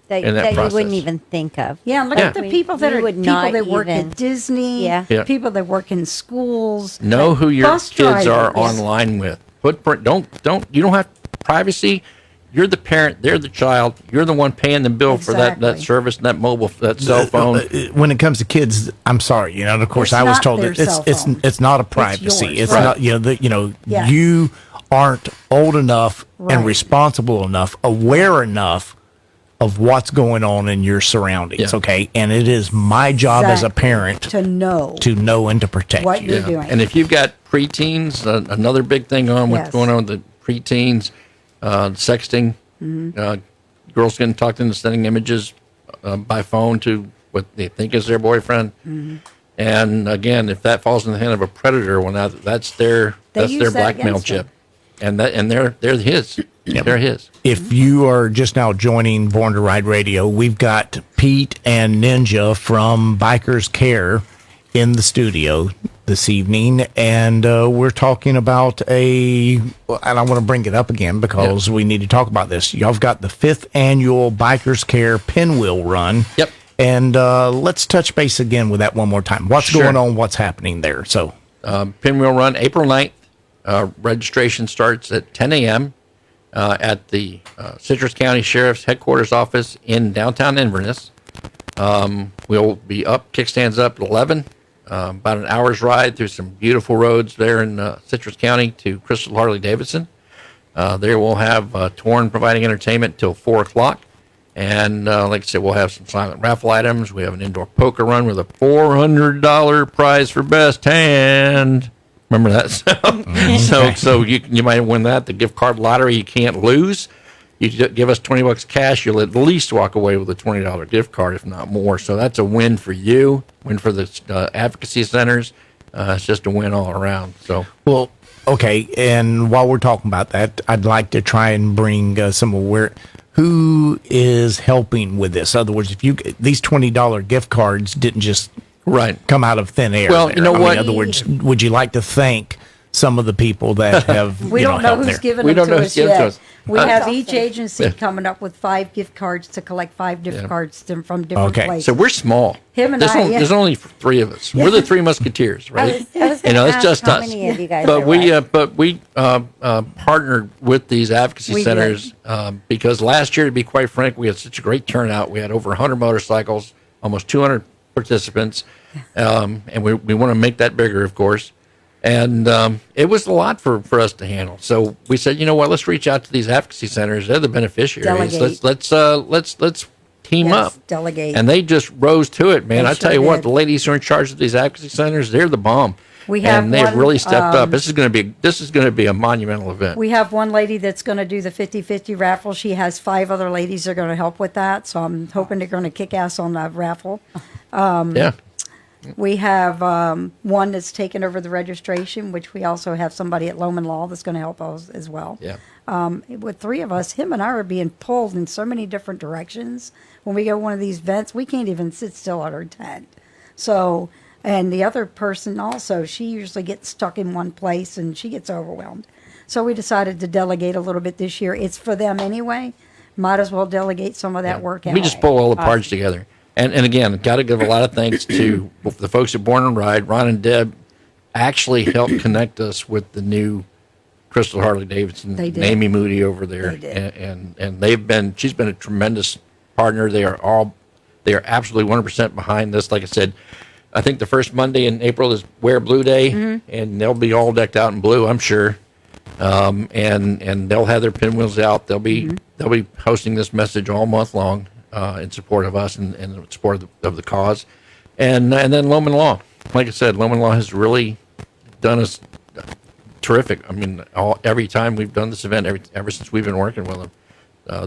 that in that you process. wouldn't even think of. Yeah, look Yeah. at the people that You are would people not that work even- at Disney, Yeah. Yeah. people that work in schools. Know who your bus kids are drivers. online with. You don't have privacy. You're the parent, they're the child. You're the one paying the bill for that Exactly. service, that mobile, that cell phone. When it comes to kids, I'm sorry, of course, It's I was not told their that cell phone. it's not a privacy. yours. It's Right. not, Yes. you aren't old enough Right. and responsible enough, aware enough of what's going on in your surroundings. Yeah. Okay, and it is my job as a Exactly. parent to know to know and to protect what you. you're doing. And if you've got preteens, another big thing on what's Yes. going on with the preteens, sexting, girls getting talked into sending images by phone to what they think is their boyfriend. And again, if that falls in the hand of a predator, well, now that's their use that blackmail against chip, them. and they're his. They're his. If you are just now joining Born to Ride Radio, we've got Pete and Ninja from Bikers Care in the studio this evening, and we're talking about and I want to bring it up again because we need to talk about this. Y'all have got the 5th annual Bikers Care Pinwheel Run. Yep. And let's touch base again with that one more time. What's Sure. going on? What's happening there? So, Pinwheel Run, April 9th. Registration starts at 10 a.m. At the Citrus County Sheriff's Headquarters office in downtown Inverness. We'll be up, kickstands up at 11. About an hour's ride through some beautiful roads there in Citrus County to Crystal Harley Davidson. There we'll have Torn providing entertainment till 4 o'clock. And like I said, we'll have some silent raffle items. We have an indoor poker run with a $400 prize for best hand. Remember that? So you might win that. The gift card lottery you can't lose. You give us $20 cash, you'll at least walk away with a $20 gift card, if not more. So that's a win for you, win for the advocacy centers. It's just a win all around. So well, okay. And while we're talking about that, I'd like to try and bring some aware. Who is helping with this? In other words, if these $20 gift cards didn't just come out of thin air. Well, you know what? In other words, would you like to thank some of the people that have we don't know helped who's there? giving We them don't know to who's us giving to yet. us. We have That's each awesome. agency coming up with 5 gift cards to collect 5 gift cards from different Okay. places. So we're small. Him and there's I, only, yeah. there's only 3 of us. We're the 3 musketeers, right? I was You know, gonna it's ask just how us. many of you guys But there we was. partnered with these advocacy We centers because last year, to be quite frank, we had such a great turnout. We had over 100 motorcycles, almost 200 participants, and we want to make that bigger, of course. And it was a lot for us to handle. So we said, you know what? Let's reach out to these advocacy centers. They're the beneficiaries. Delegate. Let's team up. Delegate. And they just rose to it, man. They I tell sure you what, did. the ladies who are in charge of these advocacy centers, they're the bomb. We have and they've one, really stepped up. This is going to be a monumental event. We have one lady that's going to do the 50-50 raffle. She has 5 other ladies that are going to help with that. So I'm hoping they're going to kick ass on that raffle. Yeah. We have one that's taken over the registration, which we also have somebody at Loman Law that's going to help us as well. Yeah. With 3 of us, him and I are being pulled in so many different directions. When we go to one of these events, we can't even sit still at our tent. So, and the other person also, she usually gets stuck in one place and she gets overwhelmed. So we decided to delegate a little bit this year. It's for them anyway. Might as well delegate some of that work out. We just pull all the parts together. And again, got to give a lot of thanks to the folks at Born and Ride. Ron and Deb actually helped connect us with the new Crystal Harley Davidson, They did. Amy Moody over there. They did. And she's been a tremendous partner. They are absolutely 100% behind this. Like I said, I think the first Monday in April is Wear Blue Day, and they'll be all decked out in blue, I'm sure. And they'll have their pinwheels out. They'll be posting this message all month long in support of us and in support of the cause. And then Loman Law. Like I said, Loman Law has really done us terrific. I mean, every time we've done this event, ever since we've been working with them,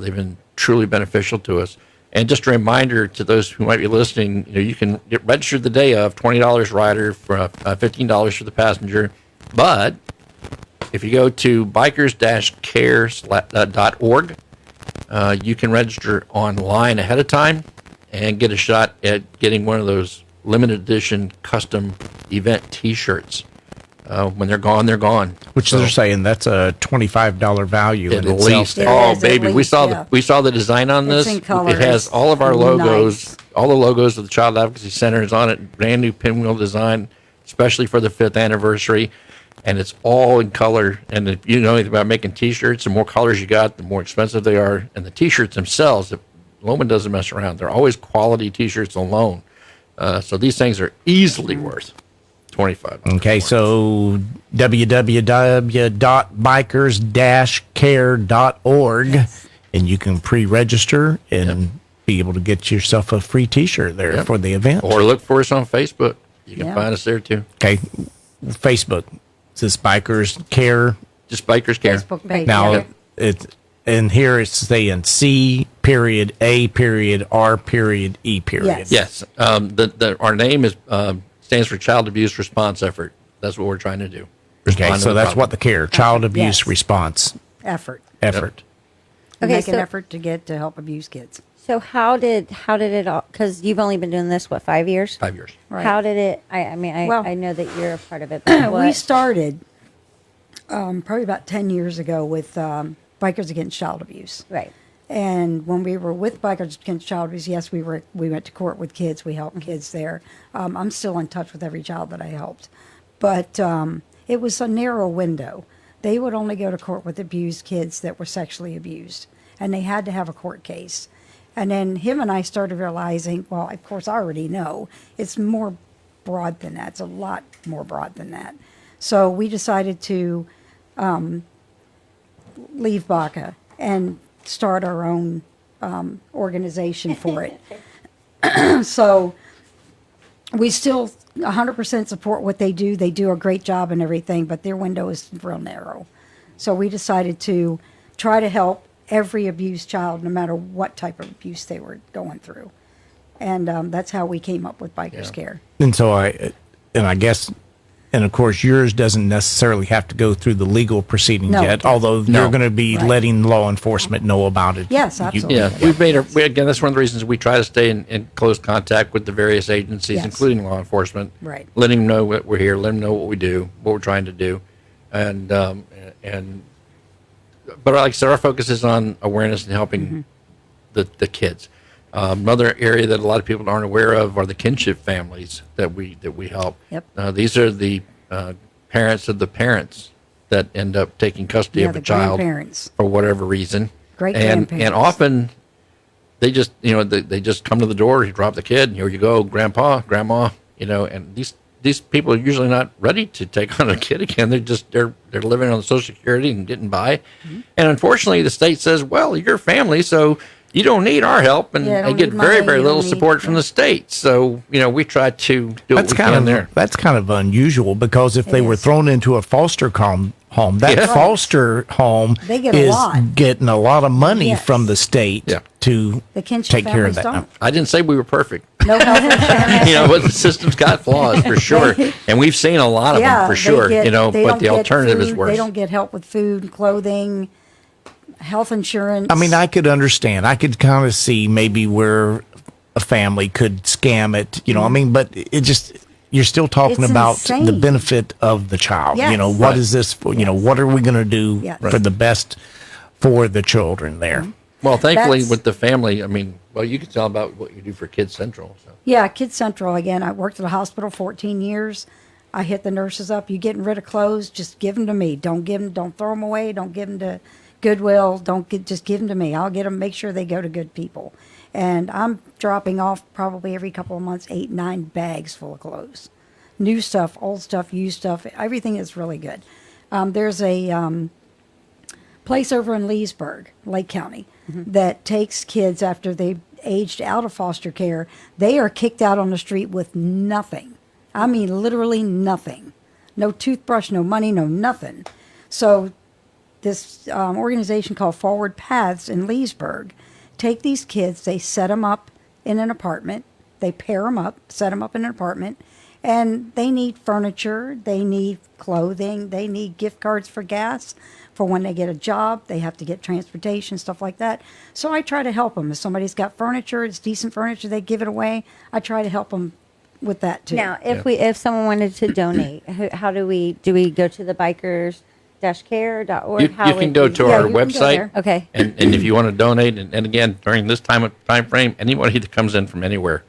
they've been truly beneficial to us. And just a reminder to those who might be listening, you can get registered the day of, $20 rider, for $15 for the passenger. But if you go to bikers-care.org, you can register online ahead of time and get a shot at getting one of those limited edition custom event T-shirts. When they're gone, they're gone. Which they're saying that's a $25 value at in least. itself. Oh, is, baby, at we least, saw yeah. we saw the design on It's this. in color. It has It's all of our logos. nice. All the logos of the Child Advocacy Center is on it. Brand new Pinwheel design, especially for the 5th anniversary. And it's all in color. And if you know anything about making T-shirts, the more colors you got, the more expensive they are. And the T-shirts themselves, Loman doesn't mess around. They're always quality T-shirts alone. So these things are easily worth $25. Okay, so www.bikers-care.org, and you can pre-register and be able to get yourself a free T-shirt there for the event. Or look for us on Facebook. You can find us there too. Okay, Facebook. Is this Bikers Care? Just Bikers Care. Facebook page. Now, yeah. it's and here it's saying C period A period R period E period. Yes. Yes. Our name is stands for Child Abuse Response Effort. That's what we're trying to do. Okay, Respond to so the that's problem. what the care, child abuse Yes. response effort. effort. Okay, Make an so- effort to help abuse kids. So how did it all? Because you've only been doing this 5 years? 5 years. Right. How did it? I mean, Well- I know that you're a part of it. But We what- started probably about 10 years ago with Bikers Against Child Abuse. right. And when we were with Bikers Against Child Abuse, yes, we went to court with kids. We helped kids there. I'm still in touch with every child that I helped. But it was a narrow window. They would only go to court with abused kids that were sexually abused. And they had to have a court case. And then him and I started realizing, well, of course, I already know, it's more broad than that. It's a lot more broad than that. So we decided to leave BACA and start our own organization for it. So we still 100% support what they do. They do a great job and everything, but their window is real narrow. So we decided to try to help every abused child, no matter what type of abuse they were going through. And that's how we came up with Bikers Care. And so I guess, and of course, yours doesn't necessarily have to go through the legal proceedings No, it yet, doesn't. although No. you're going to be Right. letting law enforcement know about it. Yes, You- absolutely. Yeah, we've made again. That's one of the reasons we try to stay in close contact with the various agencies, Yes. including law enforcement. Right. Letting them know what we're here, let them know what we do, what we're trying to do, and but like I said, our focus is on awareness and helping the kids. Another area that a lot of people aren't aware of are the kinship families that we help. Yep. These are the parents of the parents that end up taking custody Yeah, of a the child grandparents. for whatever reason. Great and grandparents. often they just they just come to the door, you drop the kid, and here you go, grandpa, grandma, and these people are usually not ready to take on a kid again. They're living on Social Security and getting by, and unfortunately, the state says, "Well, you're family, so you don't need our help," and Yeah, they don't get need very, money, very you little don't need- support from the state. So we try to do what That's we kind can of there. that's kind of unusual because if they were is. thrown into a foster home, that Yeah. foster home They get a is lot. getting a lot of money Yes. from the state Yeah. to The kinship take care of families that. don't. I didn't say we were perfect. No health insurance. But the system's got flaws for sure, and we've seen a lot of them for sure. they But don't the get alternative is food, worse. They don't get help with food, clothing, health insurance. I mean, I could understand. I could kind of see maybe where a family could scam it, I mean, but it just, you're still talking It's about insane. the benefit of the child. Yes. What Right. is this for? What are we going to do Yes. for the best for the children there? Well, thankfully, That's- with the family, I mean, you can tell about what you do for Kids Central. So. Yeah, Kids Central, again, I worked at a hospital 14 years. I hit the nurses up. You getting rid of clothes, just give them to me. Don't throw them away. Don't give them to Goodwill. Just give them to me. I'll get them, make sure they go to good people. And I'm dropping off probably every couple of months, 8, 9 bags full of clothes. New stuff, old stuff, used stuff, everything is really good. There's a place over in Leesburg, Lake County, that takes kids after they've aged out of foster care. They are kicked out on the street with nothing. I mean, literally nothing. no toothbrush, no money, no nothing. So this organization called Forward Paths in Leesburg take these kids, they set them up in an apartment, they pair them up, set them up in an apartment, and they need furniture, they need clothing, they need gift cards for gas for when they get a job, they have to get transportation, stuff like that. So I try to help them. If somebody's got furniture, it's decent furniture, they give it away. I try to help them with that too. Now, if someone wanted to donate, how do we go to the bikers-care.org? You can go to our website. Okay. And if you want to donate, and again, during this time frame, anybody that comes in from anywhere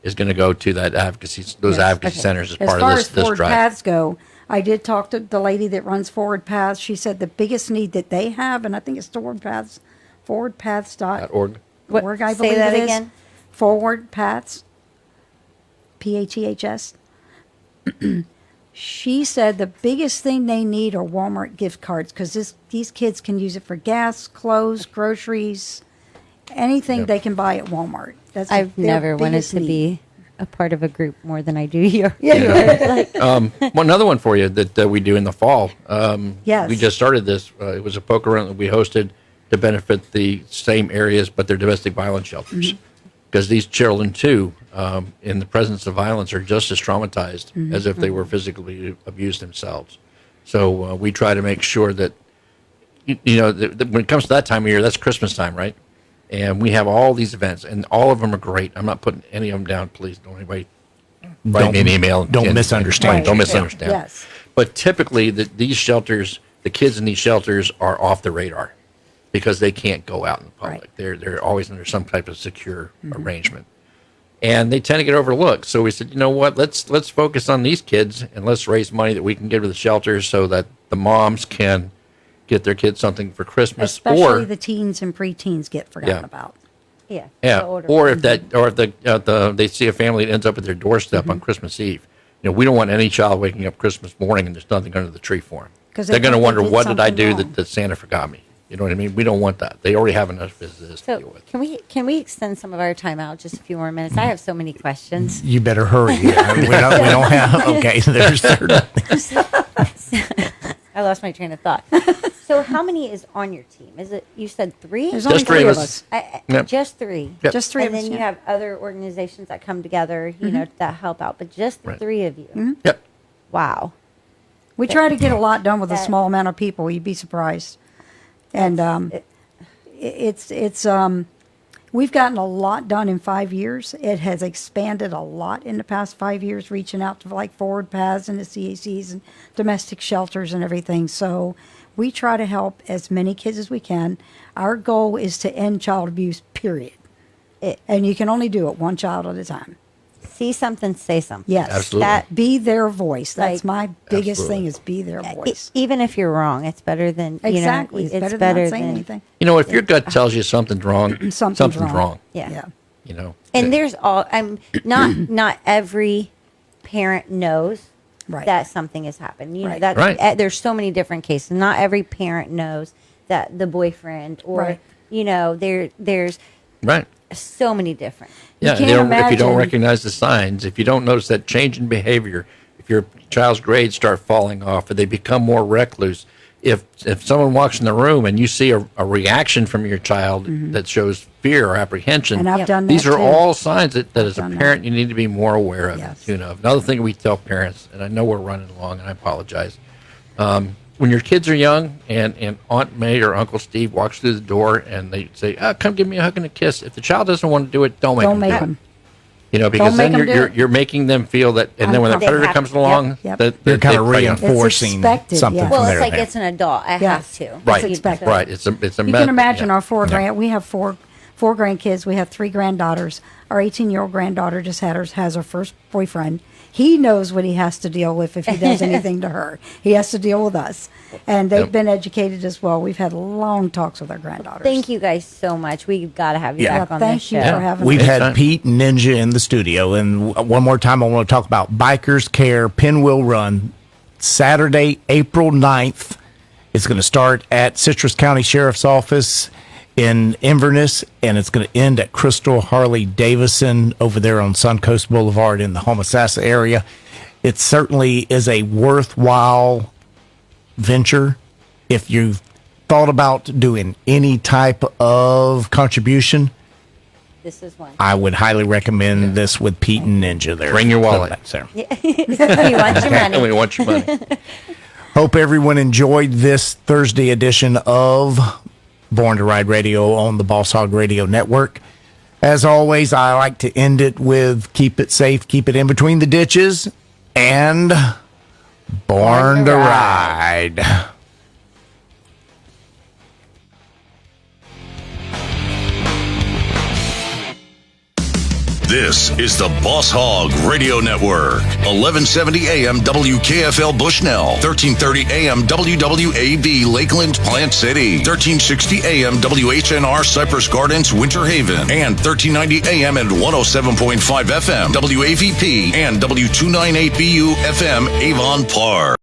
is going to go to that those advocacy centers as part of this Forward drive. Paths go, I did talk to the lady that runs Forward Paths. She said the biggest need that they have, and I think it's forwardpaths.org. .org. I Say believe that it is. again. Forward Paths, PATHS. She said the biggest thing they need are Walmart gift cards because these kids can use it for gas, clothes, groceries, anything they can buy at Walmart. That's I've their never wanted biggest to need. be a part of a group more than I do here. One another one for you that we do in the fall. Yes. We just started this. It was a poker run that we hosted to benefit the same areas, but they're domestic violence shelters. Because these children, too, in the presence of violence, are just as traumatized as if they were physically abused themselves. So we try to make sure that, when it comes to that time of year, that's Christmas time, right? And we have all these events, and all of them are great. I'm not putting any of them down. Please don't anybody write me an email. Don't misunderstand. Don't misunderstand. Yes. But typically, these shelters, the kids in these shelters are off the radar because they can't go out in the public. Right. They're always under some type of secure arrangement, and they tend to get overlooked. So we said, you know what? Let's focus on these kids and let's raise money that we can give to the shelters so that the moms can get their kids something for Christmas, Especially the teens and preteens get forgotten about. Yeah. yeah, the older or ones. if they see a family that ends up at their doorstep on Christmas Eve. We don't want any child waking up Christmas morning and there's nothing under the tree for them. 'Cause They're they going to think wonder, they did what did I do something that Santa forgot me? You know what I mean? We don't want that. They already have enough as it is to deal So with. can we extend some of our time out just a few more minutes? I have so many questions. You better hurry. We don't have. Okay, there's certain. I lost my train of thought. So how many is on your team? Is it, you said 3? There's Just only three three of of us. us. Yep. Just 3. Yep. Just three And of us. then you yeah. have other organizations that come together, that help out, but just the Right. 3 of you. Yep. Wow. We try to get a lot done with a that- small amount of people. You'd be surprised. And we've gotten a lot done in 5 years. It has expanded a lot in the past 5 years, reaching out to like Forward Paths and the CACs and domestic shelters and everything. So we try to help as many kids as we can. Our goal is to end child abuse, period. And you can only do it one child at a time. See something, say something. Yes. Absolutely. That, Be their voice. That's Like- my biggest Absolutely. thing is be their voice. even if you're wrong, it's better than, Exactly. it's It's better than not saying than anything. If your gut tells you something's wrong, Something's wrong. Yeah. Yeah. And there's not every parent knows Right. that something has happened. Right. Right. There's so many different cases. Not every parent knows that the boyfriend or Right. there's Right. so many different. Yeah, can't if you don't imagine- recognize the signs, if you don't notice that change in behavior, if your child's grades start falling off, or they become more recluse, if someone walks in the room and you see a reaction from your child that shows fear or apprehension, And I've done that these are too. all signs that as a done that. parent you need to be more aware of. Yes. Another thing we tell parents, and I know we're running along, and I apologize. When your kids are young and Aunt May or Uncle Steve walks through the door and they say, come give me a hug and a kiss. If the child doesn't want to do it, don't make Don't them make do it. them. Because then make 'em do you're it. you're making them feel that, and then when the They predator have- comes yep, along, yep. that You're kind of they prey on- reinforcing expected, something yeah. from Well, there. it's like it's an adult. I have to. Right, It's expected. right. It's a You method, can imagine yeah. our we have four grandkids. We have 3 granddaughters. Our 18-year-old granddaughter just has her first boyfriend. He knows what he has to deal with if he does anything to her. He has to deal with us. And they've Yep. been educated as well. We've had long talks with our granddaughters. Thank you guys so much. We've got to have you Yeah. back on Thank this you show. for having We've us. had Anytime. Pete and Ninja in the studio, and one more time I want to talk about Bikers Care Pinwheel Run, Saturday, April 9th. It's going to start at Citrus County Sheriff's Office in Inverness, and it's going to end at Crystal Harley Davidson over there on Suncoast Boulevard in the Homosassa area. it certainly is a worthwhile venture. If you've thought about doing any type of contribution, This is one. I would highly recommend this with Pete and Ninja there. Bring your wallet. Sarah. You want your money. We want your money. Hope everyone enjoyed this Thursday edition of Born to Ride Radio on the Boss Hog Radio Network. As always, I like to end it with keep it safe, keep it in between the ditches, and Born to Ride. This is the Boss Hog Radio Network. 1170 AM WKFL Bushnell. 1330 AM WWAB Lakeland Plant City. 1360 AM WHNR Cypress Gardens Winter Haven. And 1390 AM and 107.5 FM WAVP and W298BU FM Avon Park.